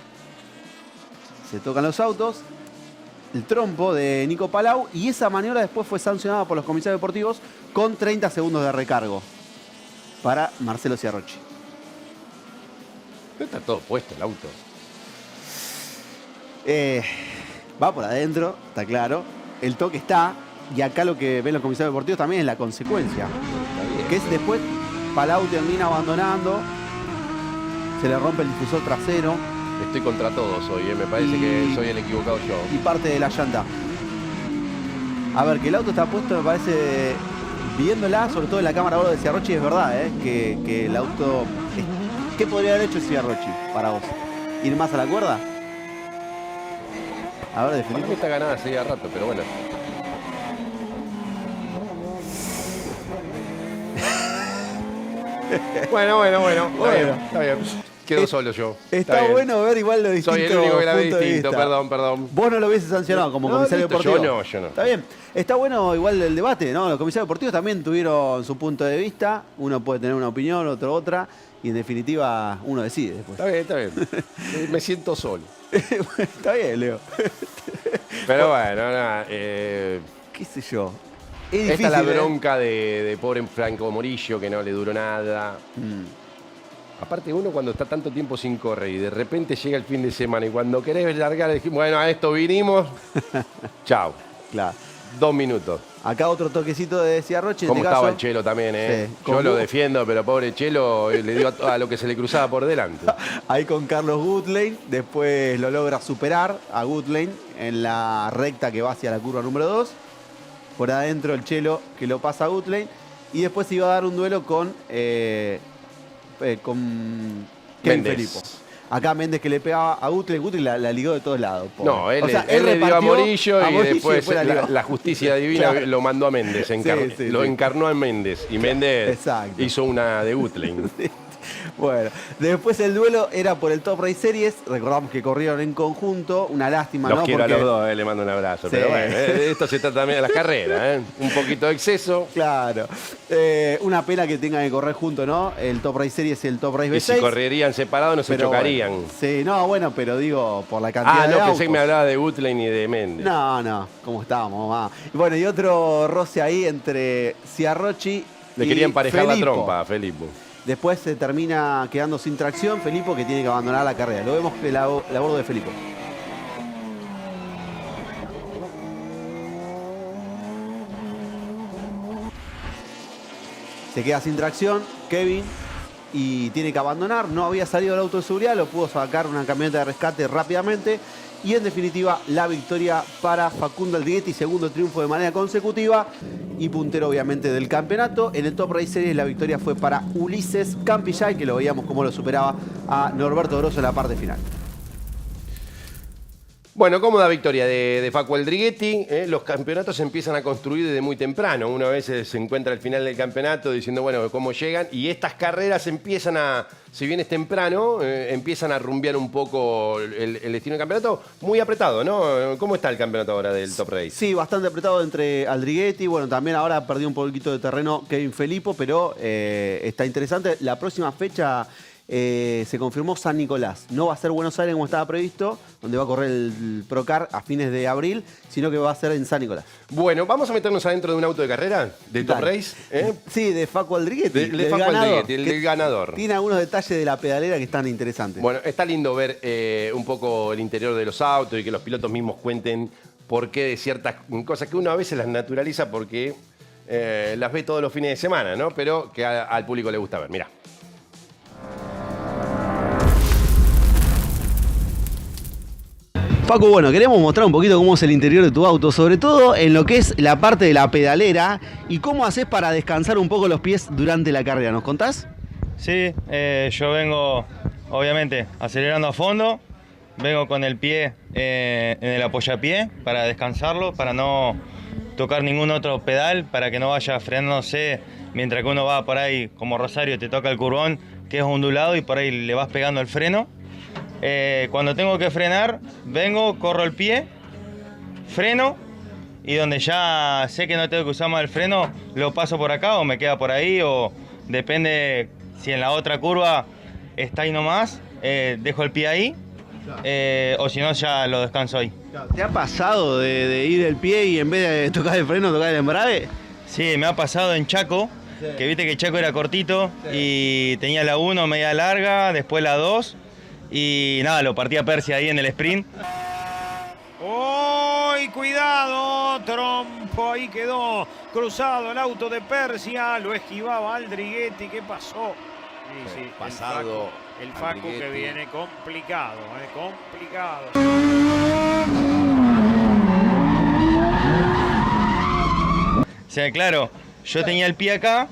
se tocan los autos, el trompo de Nico Palau y esa maniobra después fue sancionada por los comisarios deportivos con 30 segundos de recargo para Marcelo Ciarrochi. No está todo puesto el auto. Va por adentro, está claro. El toque está y acá lo que ven los comisarios deportivos también es la consecuencia. Está bien. que es después Palau termina abandonando, se le rompe el difusor trasero. Estoy contra todos hoy, me parece que soy el equivocado yo. Y parte de la llanta. A ver, que el auto está puesto, me parece, viéndola, sobre todo en la cámara de Ciarrochi, es verdad, que el auto... ¿Qué podría haber hecho Ciarrochi para vos? ¿Ir más a la cuerda? A ver, Para mí definitivo. está ganada hace ya rato, pero bueno. Bueno. Está bien. Quedo solo yo. Está bien. bueno ver igual lo distinto. Soy el único que la ve punto de distinto, vista. perdón. Vos no lo hubiese sancionado como No, comisario listo, deportivo. yo no. Está bien. Está bueno igual el debate, ¿no? Los comisarios deportivos también tuvieron su punto de vista. Uno puede tener una opinión, otro otra. Y en definitiva, uno decide después. Está bien. Me siento solo. Está bien, Leo. Pero bueno, nada. ¿Qué sé yo? Es Esta difícil, es la bronca de pobre Franco Morillo, que no le duró nada. Aparte, uno cuando está tanto tiempo sin correr y de repente llega el fin de semana y cuando querés largar, decís, bueno, a esto vinimos. Chao. Claro. 2 minutos. Acá otro toquecito de Ciarrochi. En Como este estaba caso. el Chelo también, Sí. Yo Con lo Gu- defiendo, pero pobre Chelo le dio a lo que se le cruzaba por delante. Ahí con Carlos Goodlane. Después lo logra superar a Goodlane en la recta que va hacia la curva número 2. Por adentro el Chelo que lo pasa a Goodlane. Y después se iba a dar un duelo con Kevin Méndez. Felipo. Acá Méndez que le pegaba a Goodlane. Goodlane la ligó de todos lados. Pobre. No, él, O sea, él le dio a repartió Morillo y después la ligó. la justicia divina Claro. lo mandó a Méndez. Lo sí. encarnó a Méndez. Y Méndez Exacto. hizo una de Gutling. Bueno, después el duelo era por el Top Race Series. Recordamos que corrieron en conjunto. Una lástima, Los ¿no? quiero Porque, a los dos, le mando un abrazo. Sí. Pero bueno, de esto se trata también de las carreras. Un poquito de exceso. claro. Una pena que tengan que correr juntos, ¿no? El Top Race Series y el Top Race Y B6. si correrían separados no se pero chocarían. bueno. Sí, no, bueno, pero digo, por la cantidad de No, pensé autos. que me hablaba de Gutling y de Méndez. No, ¿cómo estábamos, mamá? Y bueno, y otro roce ahí entre Ciarrochi Le y quería emparejar la Felipo. trompa a Felipe. Después se termina quedando sin tracción Felipo, que tiene que abandonar la carrera. Lo vemos el abordo de Felipo. Se queda sin tracción Kevin y tiene que abandonar. No había salido el auto de seguridad, lo pudo sacar una camioneta de rescate rápidamente. Y en definitiva, la victoria para Facundo Aldriguetti, segundo triunfo de manera consecutiva y puntero obviamente del campeonato. En el Top Race Series la victoria fue para Ulises Campillay, que lo veíamos como lo superaba a Norberto Grosso en la parte final. Bueno, cómoda victoria de Facu Aldriguetti. Los campeonatos se empiezan a construir desde muy temprano. Uno a veces se encuentra al final del campeonato diciendo, bueno, cómo llegan. Y estas carreras empiezan a, si bien es temprano, empiezan a rumbear un poco el destino del campeonato. Muy apretado, ¿no? ¿Cómo está el campeonato ahora del Top Race? Sí, bastante apretado entre Aldriguetti. Bueno, también ahora perdió un poquito de terreno Kevin Felipo, pero está interesante. La próxima fecha se confirmó San Nicolás. No va a ser Buenos Aires como estaba previsto, donde va a correr el Procar a fines de abril, sino que va a ser en San Nicolás. Bueno, vamos a meternos adentro de un auto de carrera, del Top Dale. Race. Sí, de Facu Aldriguetti. De del Facu ganador, Aldriguetti, el que del ganador. Tiene algunos detalles de la pedalera que están interesantes. Bueno, está lindo ver un poco el interior de los autos y que los pilotos mismos cuenten por qué de ciertas cosas que uno a veces las naturaliza porque las ve todos los fines de semana, ¿no? Pero que al público le gusta ver. Mirá. Facu, bueno, queremos mostrar un poquito cómo es el interior de tu auto, sobre todo en lo que es la parte de la pedalera y cómo haces para descansar un poco los pies durante la carrera. ¿Nos contás? Sí, yo vengo obviamente acelerando a fondo, vengo con el pie en el apoyapié para descansarlo, para no tocar ningún otro pedal, para que no vaya frenándose mientras que uno va por ahí, como Rosario, te toca el curbón que es ondulado y por ahí le vas pegando el freno. Cuando tengo que frenar, vengo, corro el pie, freno y donde ya sé que no tengo que usar más el freno, lo paso por acá o me queda por ahí o depende si en la otra curva está ahí nomás, dejo el pie ahí o si no ya lo descanso ahí. ¿Te ha pasado de ir el pie y en vez de tocar el freno, tocar el embrague? Sí, me ha pasado en Chaco, que viste que Chaco era cortito y tenía la 1 media larga, después la 2 y nada, lo partí a Persia ahí en el sprint. ¡Oh! y cuidado, trompo, ahí quedó cruzado el auto de Persia, lo esquivaba Aldriguetti, ¿qué pasó? Sí, sí, pasado. El Facu que viene complicado, complicado. O sea, claro, yo tenía el pie acá,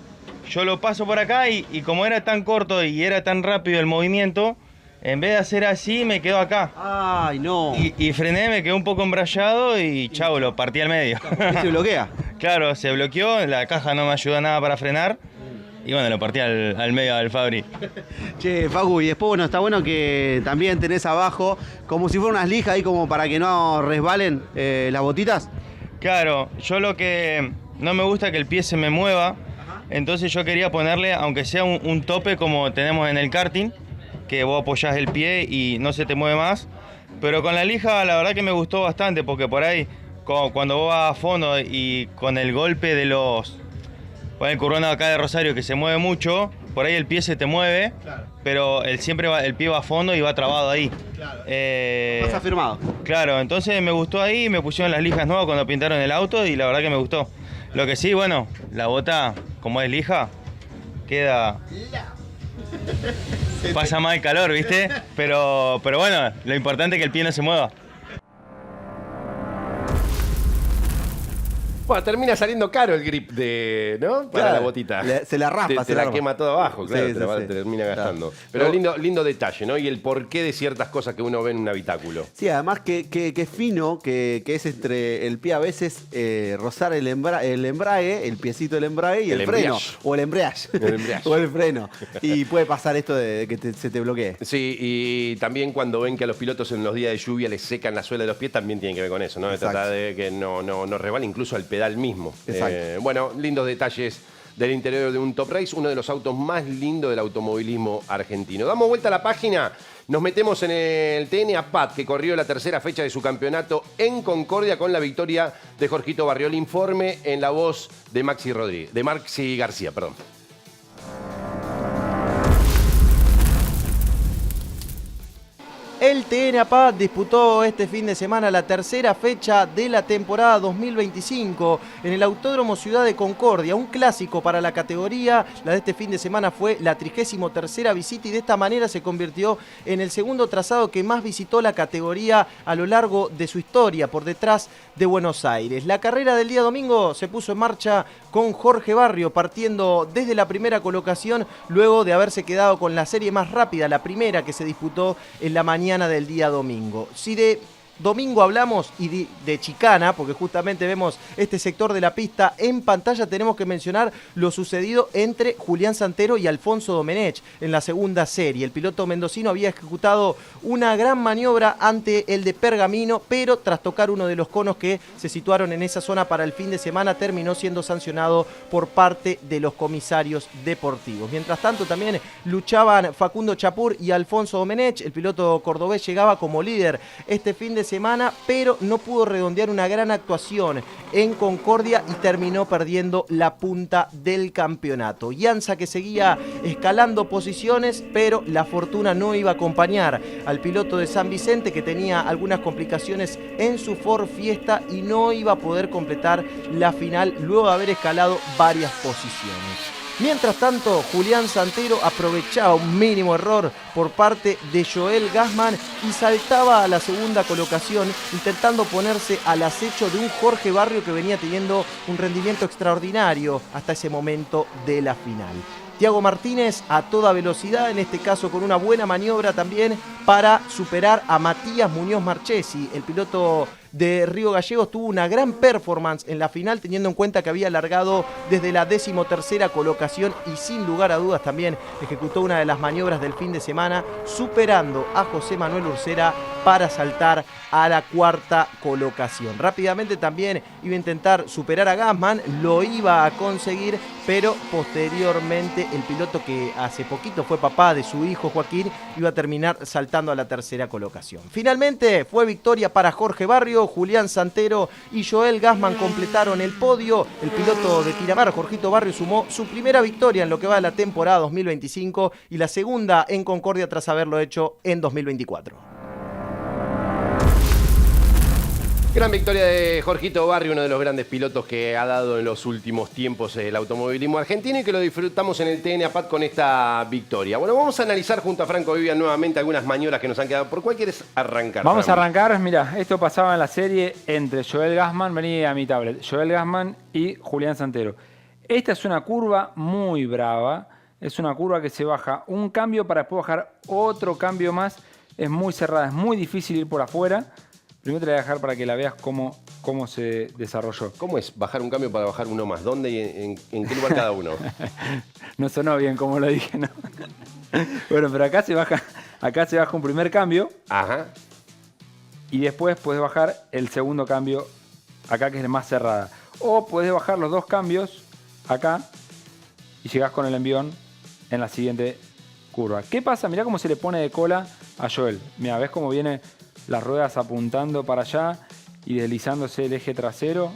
yo lo paso por acá y como era tan corto y era tan rápido el movimiento, en vez de hacer así, me quedo acá. ¡Ay, no! Y frené, me quedé un poco embrayado y chau, lo partí al medio. ¿Y se bloquea? Claro, se bloqueó, la caja no me ayuda nada para frenar. Y bueno, lo partí al medio del Fabri. Che, Facu, y después, bueno, está bueno que también tenés abajo, como si fueran unas lijas ahí como para que no resbalen las botitas. Claro, yo lo que no me gusta es que el pie se me mueva. Entonces yo quería ponerle, aunque sea un tope como tenemos en el karting, que vos apoyás el pie y no se te mueve más. Pero con la lija la verdad que me gustó bastante, porque por ahí cuando vos vas a fondo y con el golpe de los... Con el currón acá de Rosario que se mueve mucho, por ahí el pie se te mueve, claro. Pero el pie va a fondo y va trabado ahí. Claro. Más afirmado. Claro, entonces me gustó ahí, me pusieron las lijas nuevas cuando pintaron el auto y la verdad que me gustó. Lo que sí, bueno, la bota, como es lija, queda... Pasa más el calor, ¿viste? Pero bueno, lo importante es que el pie no se mueva. Bueno, termina saliendo caro el grip ¿no? Para la botita. Se la raspa, se la quema todo abajo, claro, sí, te termina gastando. Pero lindo detalle, ¿no? Y el porqué de ciertas cosas que uno ve en un habitáculo. Sí, además que fino, que es entre el pie a veces rozar el embrague, el piecito del embrague y el freno. O el embrague. O el freno. Y puede pasar esto de que se te bloquee. Sí, y también cuando ven que a los pilotos en los días de lluvia les secan la suela de los pies, también tiene que ver con eso, ¿no? De tratar de que no resbale incluso al pedal mismo. Bueno, lindos detalles del interior de un Top Race, uno de los autos más lindos del automovilismo argentino. Damos vuelta a la página, nos metemos en el TN APAT, que corrió la tercera fecha de su campeonato en Concordia con la victoria de Jorgito Barriol. Informe en la voz de Maxi García, perdón. El TN APAT disputó este fin de semana la tercera fecha de la temporada 2025 en el Autódromo Ciudad de Concordia, un clásico para la categoría. La de este fin de semana fue la 33ª visita y de esta manera se convirtió en el segundo trazado que más visitó la categoría a lo largo de su historia, por detrás de Buenos Aires. La carrera del día domingo se puso en marcha con Jorge Barrio partiendo desde la primera colocación luego de haberse quedado con la serie más rápida, la primera que se disputó en la mañana del día domingo. Si de domingo hablamos y de chicana, porque justamente vemos este sector de la pista en pantalla, tenemos que mencionar lo sucedido entre Julián Santero y Alfonso Domenech en la segunda serie. El piloto mendocino había ejecutado una gran maniobra ante el de Pergamino, pero tras tocar uno de los conos que se situaron en esa zona para el fin de semana, terminó siendo sancionado por parte de los comisarios deportivos. Mientras tanto, también luchaban Facundo Chapur y Alfonso Domenech. El piloto cordobés llegaba como líder este fin de semana, pero no pudo redondear una gran actuación en Concordia y terminó perdiendo la punta del campeonato. Ianza, que seguía escalando posiciones, pero la fortuna no iba a acompañar al piloto de San Vicente, que tenía algunas complicaciones en su Ford Fiesta y no iba a poder completar la final luego de haber escalado varias posiciones. Mientras tanto, Julián Santero aprovechaba un mínimo error por parte de Joel Gassman y saltaba a la segunda colocación, intentando ponerse al acecho de un Jorge Barrio que venía teniendo un rendimiento extraordinario hasta ese momento de la final. Thiago Martínez a toda velocidad, en este caso con una buena maniobra también para superar a Matías Muñoz Marchesi. El piloto de Río Gallegos tuvo una gran performance en la final, teniendo en cuenta que había largado desde la 13ª colocación y sin lugar a dudas también ejecutó una de las maniobras del fin de semana, superando a José Manuel Ursera para saltar a la 4ª colocación. Rápidamente también iba a intentar superar a Gassman, lo iba a conseguir, pero posteriormente el piloto, que hace poquito fue papá de su hijo Joaquín, iba a terminar saltando a la 3ª colocación. Finalmente fue victoria para Jorge Barrio, Julián Santero y Joel Gassman completaron el podio. El piloto de Tiramar, Jorgito Barrio, sumó su primera victoria en lo que va de la temporada 2025 y la segunda en Concordia tras haberlo hecho en 2024. Gran victoria de Jorgito Barrio, uno de los grandes pilotos que ha dado en los últimos tiempos el automovilismo argentino y que lo disfrutamos en el TN APAT con esta victoria. Bueno, vamos a analizar junto a Franco Vivian nuevamente algunas maniobras que nos han quedado. ¿Por cuál quieres arrancar? Vamos a Fran? arrancar, mira, esto pasaba en la serie entre Joel Gassman, vení a mi tablet, Joel Gassman y Julián Santero. Esta es una curva muy brava, es una curva que se baja un cambio para después bajar otro cambio más. Es muy cerrada, es muy difícil ir por afuera. Primero te la voy a dejar para que la veas cómo se desarrolló. ¿Cómo es bajar un cambio para bajar uno más? ¿Dónde y en qué lugar cada uno? No sonó bien como lo dije, ¿no? Bueno, pero acá se baja un primer cambio. Ajá. Y después puedes bajar el segundo cambio acá, que es más cerrada. O puedes bajar los dos cambios acá y llegás con el envión en la siguiente curva. ¿Qué pasa? Mirá cómo se le pone de cola a Joel. Mirá, ¿ves cómo viene las ruedas apuntando para allá y deslizándose el eje trasero?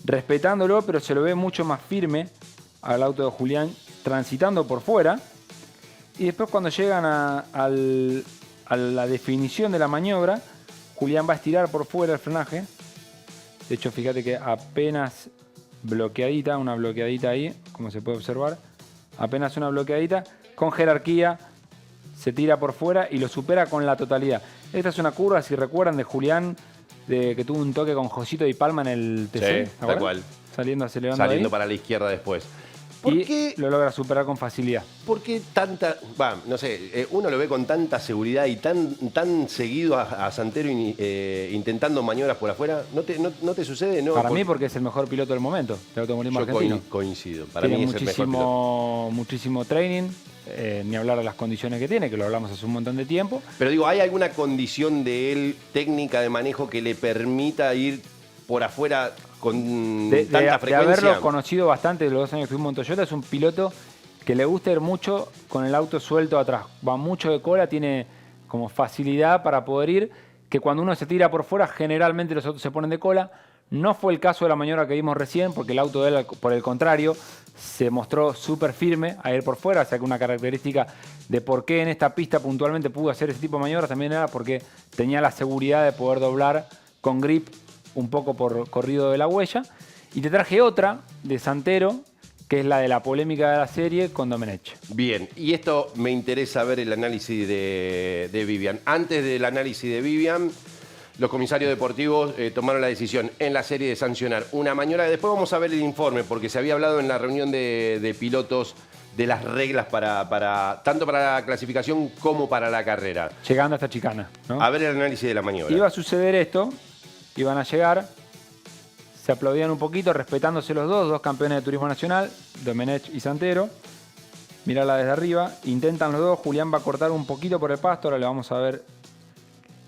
Respetándolo, pero se lo ve mucho más firme al auto de Julián, transitando por fuera. Y después cuando llegan a la definición de la maniobra, Julián va a estirar por fuera el frenaje. De hecho, fíjate que apenas bloqueadita, una bloqueadita ahí, como se puede observar. Apenas una bloqueadita, con jerarquía, se tira por fuera y lo supera con la totalidad. Esta es una curva, si recuerdan, de Julián, que tuvo un toque con Josito y Palma en el TC. Sí, tal cual. Acelerando Saliendo ahí, para la izquierda después. ¿Por y qué? lo logra superar con facilidad. ¿Por qué tanta, no sé, uno lo ve con tanta seguridad y tan seguido a Santero intentando maniobras por afuera? ¿No te sucede? No, Para mí, porque es el mejor piloto del momento del automovilismo yo argentino. coincido. Para Tiene mí es el mejor piloto. muchísimo training, ni hablar de las condiciones que tiene, que lo hablamos hace un montón de tiempo. Pero digo, ¿hay alguna condición de él, técnica de manejo, que le permita ir por afuera con tanta frecuencia? De haberlo conocido bastante de los 2 años que fuimos en Toyota, es un piloto que le gusta ir mucho con el auto suelto atrás. Va mucho de cola, tiene como facilidad para poder ir, que cuando uno se tira por fuera, generalmente los autos se ponen de cola. No fue el caso de la maniobra que vimos recién, porque el auto de él, por el contrario, se mostró súper firme a ir por fuera. O sea que una característica de por qué en esta pista puntualmente pudo hacer ese tipo de maniobras también era porque tenía la seguridad de poder doblar con grip un poco por corrido de la huella. Y te traje otra de Santero, que es la de la polémica de la serie con Domenech. Bien, y esto me interesa ver el análisis de Vivian. Antes del análisis de Vivian, los comisarios deportivos tomaron la decisión en la serie de sancionar una maniobra. Después vamos a ver el informe, porque se había hablado en la reunión de pilotos de las reglas tanto para la clasificación como para la carrera. Llegando a esta chicana, ¿no? A ver el análisis de la maniobra. Iba a suceder esto, iban a llegar, se aplaudían un poquito, respetándose los dos campeones de turismo nacional, Domenech y Santero. Mirala desde arriba, intentan los dos, Julián va a cortar un poquito por el pasto, ahora le vamos a ver.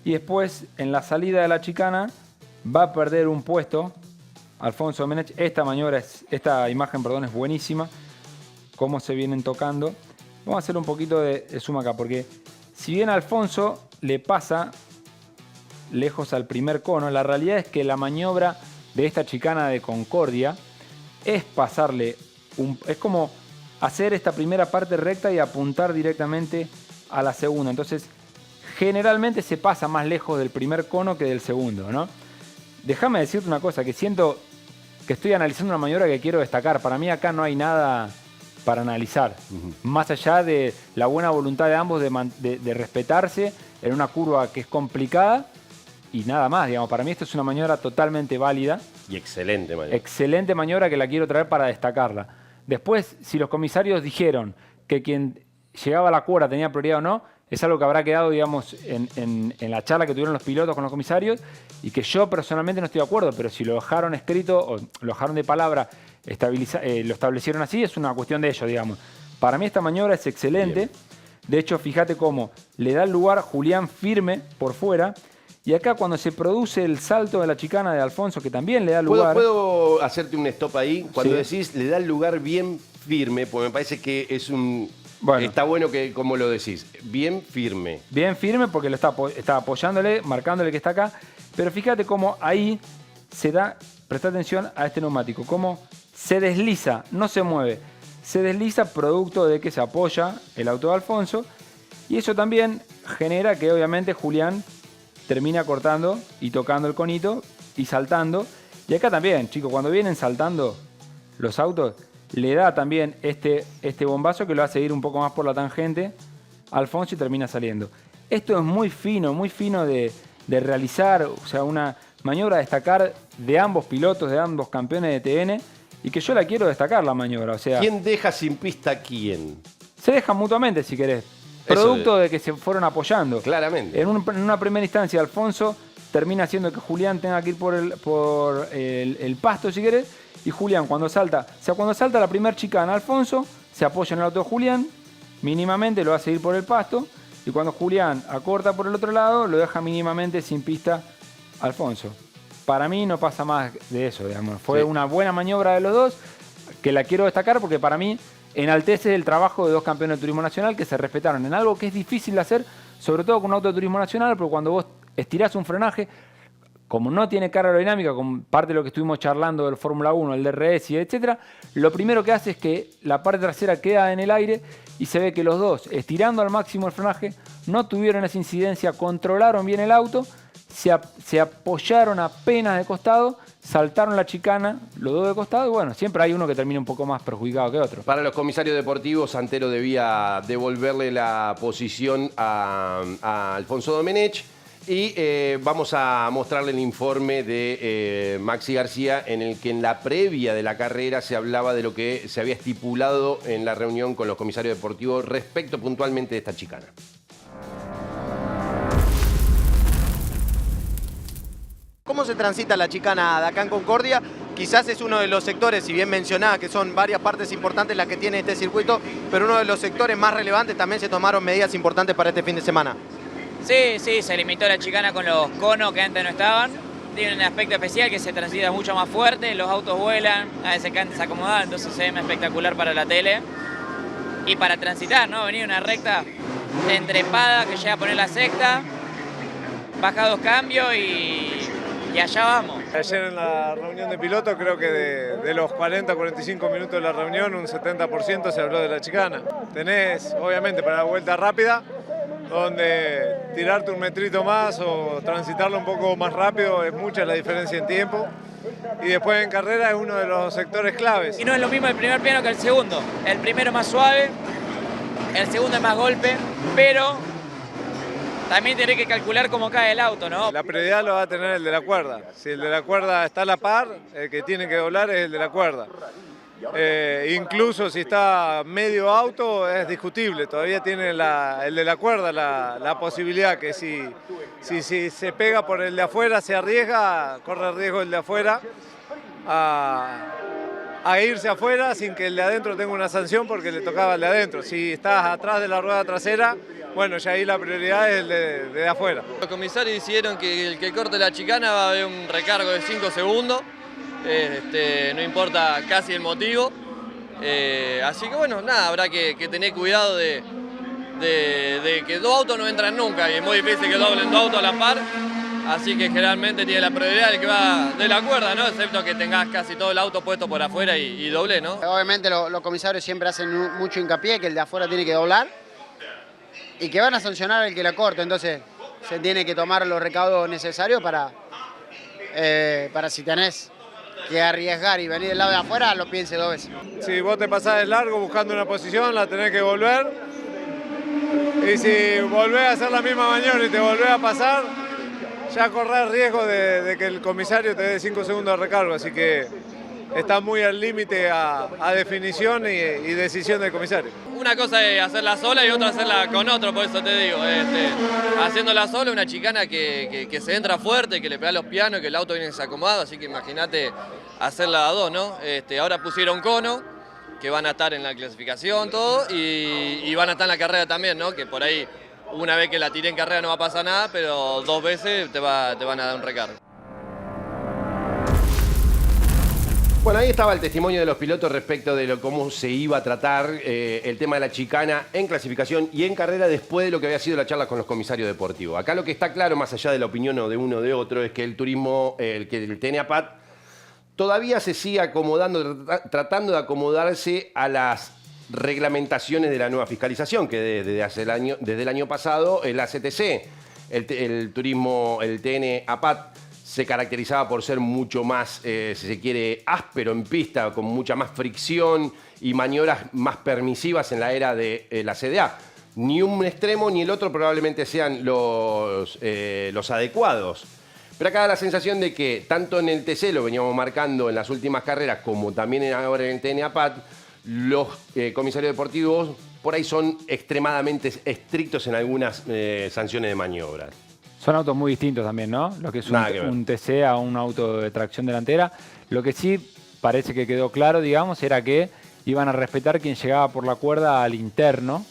Y después, en la salida de la chicana, va a perder un puesto Alfonso Domenech. Esta imagen es buenísima, cómo se vienen tocando. Vamos a hacer un poquito de zoom acá, porque si bien Alfonso le pasa lejos al primer cono, la realidad es que la maniobra de esta chicana de Concordia es pasarle, es como hacer esta primera parte recta y apuntar directamente a la segunda. Entonces, generalmente se pasa más lejos del primer cono que del segundo, ¿no? Déjame decirte una cosa, que siento que estoy analizando una maniobra que quiero destacar. Para mí acá no hay nada para analizar, más allá de la buena voluntad de ambos de respetarse en una curva que es complicada y nada más, digamos. Para mí esto es una maniobra totalmente válida. Y excelente maniobra. Excelente maniobra que la quiero traer para destacarla. Después, si los comisarios dijeron que quien llegaba a la cuerda tenía prioridad o no, es algo que habrá quedado, digamos, en la charla que tuvieron los pilotos con los comisarios y que yo personalmente no estoy de acuerdo, pero si lo dejaron escrito o lo dejaron de palabra, lo establecieron así, es una cuestión de ellos, digamos. Para mí esta maniobra es excelente. Bien. De hecho, fíjate cómo le da el lugar Julián firme por fuera. Y acá cuando se produce el salto de la chicana de Alfonso, que también le da lugar... ¿Puedo hacerte un stop ahí? Cuando Sí. decís le da el lugar bien firme, porque me parece que es un... Bueno. Está bueno que como lo decís, bien firme. Bien firme porque lo está apoyándole, marcándole que está acá. Pero fíjate cómo ahí se da, presta atención a este neumático, cómo se desliza, no se mueve. Se desliza producto de que se apoya el auto de Alfonso. Y eso también genera que obviamente Julián termina cortando y tocando el conito y saltando. Y acá también, chicos, cuando vienen saltando los autos, le da también este bombazo que lo hace ir un poco más por la tangente a Alfonso y termina saliendo. Esto es muy fino de realizar, o sea, una maniobra a destacar de ambos pilotos, de ambos campeones de TN, y que yo la quiero destacar la maniobra. O sea, ¿Quién deja sin pista a quién? se dejan mutuamente, si querés. Producto de que se fueron apoyando. Claramente. En una primera instancia, Alfonso termina haciendo que Julián tenga que ir por el pasto, si querés. Y Julián, cuando salta la primera chicana, Alfonso se apoya en el auto de Julián, mínimamente lo hace ir por el pasto. Y cuando Julián acorta por el otro lado, lo deja mínimamente sin pista Alfonso. Para mí no pasa más de eso, digamos. Fue una buena maniobra de los dos, que la quiero destacar porque para mí enaltece el trabajo de dos campeones de turismo nacional que se respetaron en algo que es difícil de hacer, sobre todo con un auto de turismo nacional, pero cuando vos estirás un frenaje, como no tiene carga aerodinámica, con parte de lo que estuvimos charlando del Fórmula 1, el DRS, etc., lo primero que hace es que la parte trasera queda en el aire y se ve que los dos, estirando al máximo el frenaje, no tuvieron esa incidencia, controlaron bien el auto, se apoyaron apenas de costado, saltaron la chicana, los dos de costado, y bueno, siempre hay uno que termina un poco más perjudicado que otro. Para los comisarios deportivos, Santero debía devolverle la posición a Alfonso Domenech. Y vamos a mostrarle el informe de Maxi García, en el que en la previa de la carrera se hablaba de lo que se había estipulado en la reunión con los comisarios deportivos respecto puntualmente de esta chicana. ¿Cómo se transita la chicana de acá en Concordia? Quizás es uno de los sectores, si bien mencionaba que son varias partes importantes las que tiene este circuito, pero uno de los sectores más relevantes. También se tomaron medidas importantes para este fin de semana. Sí, se limitó la chicana con los conos que antes no estaban. Tiene un aspecto especial que se transita mucho más fuerte, los autos vuelan, a veces quedan desacomodados, entonces se ve más espectacular para la tele. Y para transitar, ¿no? Venir una recta entrepada que llega a poner la sexta, baja 2 cambios y allá vamos. Ayer en la reunión de pilotos creo que de los 40-45 minutos de la reunión un 70% se habló de la chicana. Tenés, obviamente, para la vuelta rápida, donde tirarte un metrito más o transitarlo un poco más rápido es mucha la diferencia en tiempo. Y después en carrera es uno de los sectores claves. Y no es lo mismo el primer piano que el segundo. El primero es más suave, el segundo es más golpe, pero también tenés que calcular cómo cae el auto, ¿no? La prioridad lo va a tener el de la cuerda. Si el de la cuerda está a la par, el que tiene que doblar es el de la cuerda. Incluso si está medio auto es discutible, todavía tiene el de la cuerda la posibilidad que si se pega por el de afuera, se arriesga, corre riesgo el de afuera a irse afuera sin que el de adentro tenga una sanción porque le tocaba el de adentro. Si estás atrás de la rueda trasera, bueno, ya ahí la prioridad es el de afuera. Los comisarios decidieron que el que corte la chicana va a haber un recargo de 5 segundos. No importa casi el motivo, así que bueno, nada, habrá que tener cuidado de que dos autos no entran nunca y es muy difícil que doblen dos autos a la par, así que generalmente tiene la prioridad el que va de la cuerda, ¿no? Excepto que tengas casi todo el auto puesto por afuera y doble, ¿no? Obviamente los comisarios siempre hacen mucho hincapié que el de afuera tiene que doblar y que van a sancionar el que la corte, entonces se tiene que tomar los recaudos necesarios para si tenés que arriesgar y venir del lado de afuera, lo piense 2 veces. Si vos te pasás de largo buscando una posición, la tenés que volver. Y si volvés a hacer la misma maniobra y te volvés a pasar, ya corrés riesgo de que el comisario te dé 5 segundos de recargo. Así que está muy al límite a definición y decisión del comisario. Una cosa es hacerla sola y otra hacerla con otro, por eso te digo. Haciéndola sola, una chicana que se entra fuerte, que le pega los pianos, que el auto viene desacomodado, así que imagínate hacerla a dos, ¿no? Ahora pusieron cono, que van a estar en la clasificación, todo, y van a estar en la carrera también, ¿no? Que por ahí, una vez que la tiré en carrera no va a pasar nada, pero 2 veces te van a dar un recargo. Bueno, ahí estaba el testimonio de los pilotos respecto de cómo se iba a tratar el tema de la chicana en clasificación y en carrera después de lo que había sido la charla con los comisarios deportivos. Acá lo que está claro, más allá de la opinión de uno o de otro, es que el turismo, el TN-APAT, todavía se sigue acomodando, tratando de acomodarse a las reglamentaciones de la nueva fiscalización, que desde el año pasado, el ACTC el turismo, el TN APAT, se caracterizaba por ser mucho más, si se quiere, áspero en pista, con mucha más fricción y maniobras más permisivas en la era de la CDA. Ni un extremo ni el otro probablemente sean los adecuados. Pero acá da la sensación de que tanto en el TC, lo veníamos marcando en las últimas carreras, como también ahora en el TN APAT, los comisarios deportivos por ahí son extremadamente estrictos en algunas sanciones de maniobras. Son autos muy distintos también, ¿no? Lo que es un TC a un auto de tracción delantera. Lo que sí parece que quedó claro, digamos, era que iban a respetar quien llegaba por la cuerda al interno.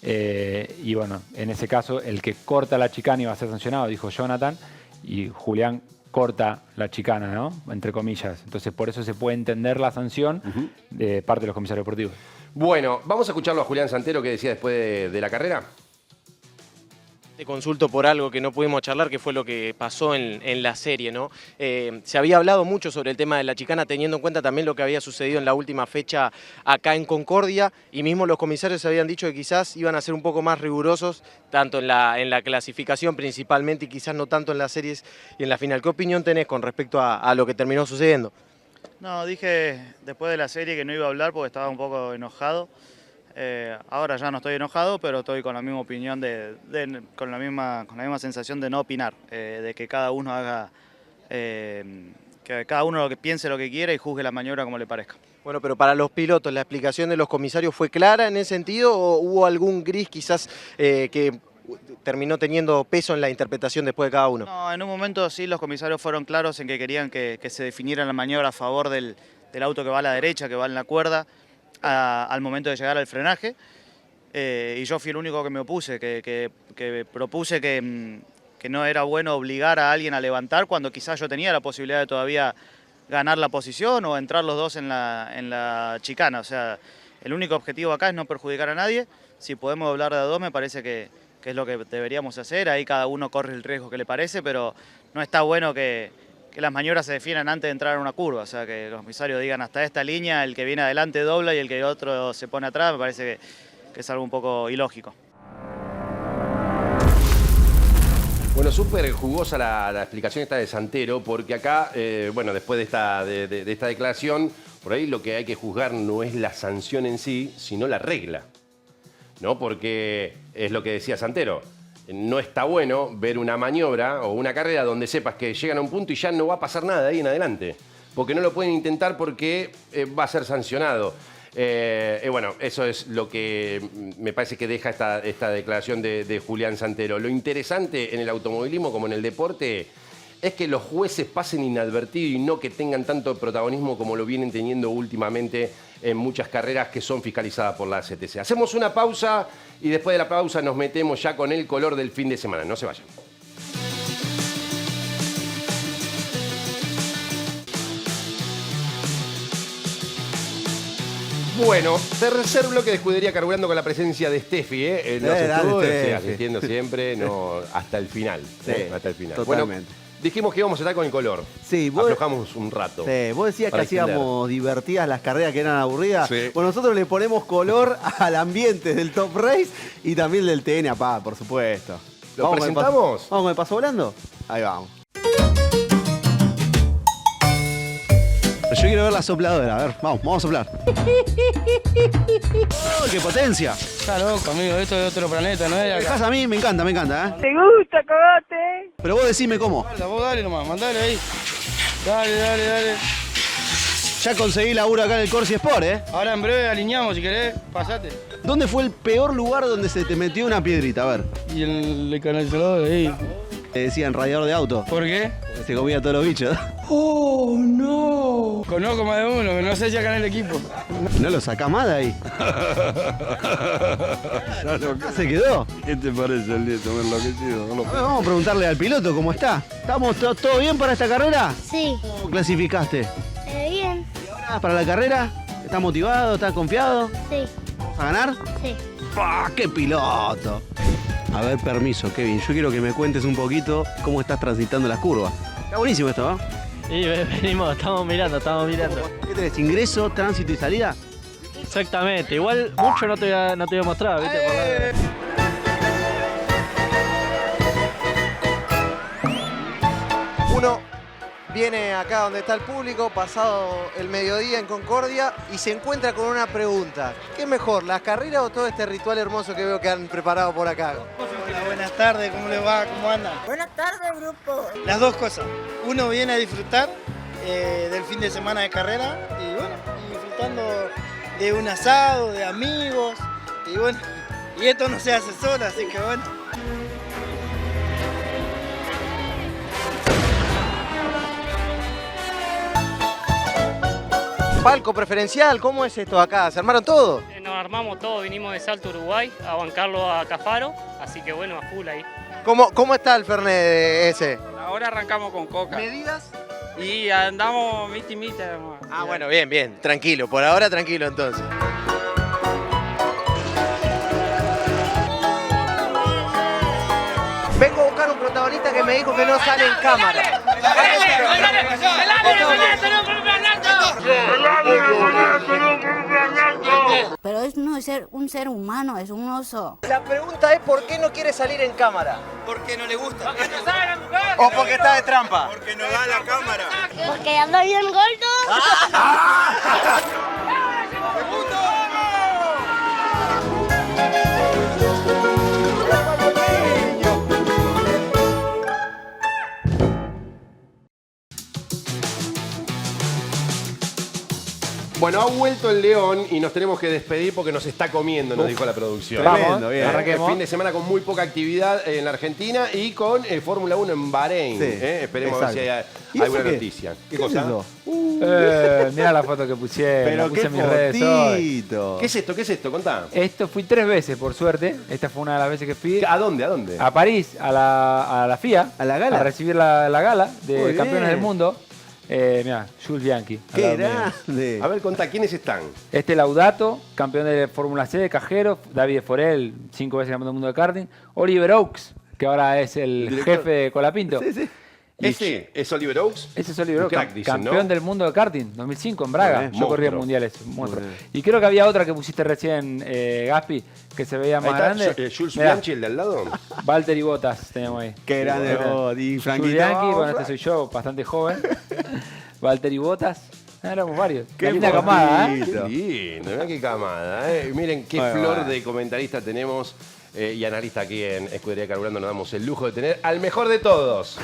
Y bueno, en ese caso, el que corta la chicana iba a ser sancionado, dijo Jonathan, y Julián corta la chicana, ¿no? Entre comillas. Entonces, por eso se puede entender la sanción de parte de los comisarios deportivos. Bueno, vamos a escucharlo a Julián Santero, que decía después de la carrera. Te consulto por algo que no pudimos charlar, que fue lo que pasó en la serie, ¿no? Se había hablado mucho sobre el tema de la chicana, teniendo en cuenta también lo que había sucedido en la última fecha acá en Concordia, y mismo los comisarios habían dicho que quizás iban a ser un poco más rigurosos, tanto en la clasificación principalmente, y quizás no tanto en las series y en la final. ¿Qué opinión tenés con respecto a lo que terminó sucediendo? No, dije después de la serie que no iba a hablar porque estaba un poco enojado. Ahora ya no estoy enojado, pero estoy con la misma opinión, con la misma sensación de no opinar, de que cada uno haga, que cada uno piense lo que quiera y juzgue la maniobra como le parezca. Bueno, pero para los pilotos, ¿la explicación de los comisarios fue clara en ese sentido o hubo algún gris quizás que terminó teniendo peso en la interpretación después de cada uno? No, en un momento sí los comisarios fueron claros en que querían que se definiera la maniobra a favor del auto que va a la derecha, que va en la cuerda, al momento de llegar al frenaje, y yo fui el único que me opuse, que propuse que no era bueno obligar a alguien a levantar cuando quizás yo tenía la posibilidad de todavía ganar la posición o entrar los dos en la chicana. O sea, el único objetivo acá es no perjudicar a nadie. Si podemos hablar de a dos, me parece que es lo que deberíamos hacer. Ahí cada uno corre el riesgo que le parece, pero no está bueno que las maniobras se definan antes de entrar a una curva. O sea, que los comisarios digan hasta esta línea, el que viene adelante dobla y el que otro se pone atrás, me parece que es algo un poco ilógico. Bueno, súper jugosa la explicación esta de Santero, porque acá, bueno, después de esta declaración, por ahí lo que hay que juzgar no es la sanción en sí, sino la regla, ¿no? Porque es lo que decía Santero. No está bueno ver una maniobra o una carrera donde sepas que llegan a un punto y ya no va a pasar nada de ahí en adelante. Porque no lo pueden intentar porque va a ser sancionado. Bueno, eso es lo que me parece que deja esta declaración de Julián Santero. Lo interesante en el automovilismo como en el deporte es que los jueces pasen inadvertidos y no que tengan tanto protagonismo como lo vienen teniendo últimamente en muchas carreras que son fiscalizadas por la CTC. Hacemos una pausa y después de la pausa nos metemos ya con el color del fin de semana. No se vayan. Bueno, tercer bloque de Escudería Carburando con la presencia de Steffi, en los estudios, asistiendo siempre, hasta el final. Hasta el final. Totalmente. Bueno, dijimos que íbamos a estar con el color. Sí, aflojamos un rato. Sí, vos decías que hacíamos divertidas las carreras que eran aburridas. Sí. Bueno, nosotros le ponemos color al ambiente del Top Race y también del TN APAT, por supuesto. ¿Lo presentamos? ¿Vamos con el paso volando? Ahí vamos. Yo quiero ver la sopladora. A ver, vamos a soplar. ¡Oh, qué potencia! Está loco, amigo, esto es de otro planeta, ¿no es? ¿Me dejás a mí? Me encanta, ¿eh? ¿Te gusta, cogote? Pero vos decime cómo. Vos dale nomás, mandale ahí. Dale. Ya conseguí laburo acá en el Corsi Sport, ¿eh? Ahora en breve alineamos, si querés, pasate. ¿Dónde fue el peor lugar donde se te metió una piedrita? A ver. Y el canalizador ahí. Te decían radiador de auto. ¿Por qué? Porque se comía todos los bichos. ¡Oh, no! Conozco más de uno, no sé si acá en el equipo. ¿No lo sacás más de ahí? ¿Se quedó? ¿Qué te parece el nieto? Me enloquecido. A ver, vamos a preguntarle al piloto cómo está. ¿Estamos todo bien para esta carrera? Sí. ¿Cómo clasificaste? Bien. ¿Y ahora para la carrera? ¿Estás motivado? ¿Estás confiado? Sí. ¿Vamos a ganar? Sí. ¡Ah, qué piloto! A ver, permiso, Kevin. Yo quiero que me cuentes un poquito cómo estás transitando las curvas. Está buenísimo esto, ¿no? Sí, venimos, estamos mirando. ¿Qué tenés? ¿Ingreso, tránsito y salida? Exactamente. Igual mucho no te voy a mostrar, ¿viste? Uno viene acá donde está el público, pasado el mediodía en Concordia, y se encuentra con una pregunta. ¿Qué es mejor, las carreras o todo este ritual hermoso que veo que han preparado por acá? Hola, buenas tardes, ¿cómo les va? ¿Cómo andan? Buenas tardes, grupo. Las dos cosas. Uno viene a disfrutar del fin de semana de carrera y bueno, disfrutando de un asado, de amigos y bueno, y esto no se hace solo, así que bueno. Palco preferencial, ¿cómo es esto acá? ¿Se armaron todo? Nos armamos todo, vinimos de Salto, Uruguay, a bancarlo a Cafaro, así que bueno, a full ahí. ¿Cómo está el Fernet ese? Ahora arrancamos con coca. ¿Medidas? Y andamos miti. Ah, bueno, bien, tranquilo, por ahora tranquilo entonces. Vengo a buscar un protagonista que me dijo que no sale en cámara. Pero no es un ser humano, es un oso. La pregunta es ¿por qué no quiere salir en cámara? Porque no le gusta. ¿O porque está de trampa? Porque no da la cámara. Porque anda bien gordo. Bueno, ha vuelto el León y nos tenemos que despedir porque nos está comiendo, nos dijo la producción. Tremendo, bien. Arranquemos. Fin de semana con muy poca actividad en la Argentina y con Fórmula 1 en Bahrein. Sí, Esperemos a ver si hay ¿Y eso alguna qué? noticia. ¿Qué cosa? Es eso? Mira la foto que pusieron, Pero la puse qué en mis redes hoy. fotito. ¿Qué es esto? ¿Qué es esto? Contá. Esto fui 3 veces, por suerte. Esta fue una de las veces que fui. ¿A dónde? ¿A dónde? A París, a la FIA. ¿A la gala? A recibir la gala de Muy campeones bien. del mundo. Mira, Jules Bianchi. al Qué lado mío. grande. A ver, contá, ¿quiénes están? Laudato, campeón de Fórmula C de cajero. David Forel, 5 veces campeón del mundo de karting. Oliver Oaks, que ahora es el Director. jefe de Colapinto. Sí, sí. ¿Ese es Oliver Oaks? Ese es Oliver Un Oaks, crack, dicen, ¿no? campeón del mundo de karting, 2005 en Braga. Muy bien. Yo corría Monstruo. mundiales, monstruo. Muy bien. Y creo que había otra que pusiste recién, Gaspi, que se veía Ahí más está, grande. Jules Mirá, Bianchi, el de al lado. Valtteri Bottas tenemos ahí. Qué grande vos, y Franquito. Jules Bianchi, bueno, Frank. este soy yo, bastante joven. Valtteri Bottas. Éramos varios. Qué Qué linda camada, ¿eh? bonito. Qué lindo, mirá qué camada. Miren qué Bueno, flor bueno. de comentarista tenemos y analista aquí en Escudería Carburando. Nos damos el lujo de tener al mejor de todos.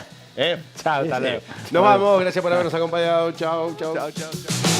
Chao, hasta luego. Nos vamos, gracias por habernos acompañado. Chao, chao. Chao, chao, chao.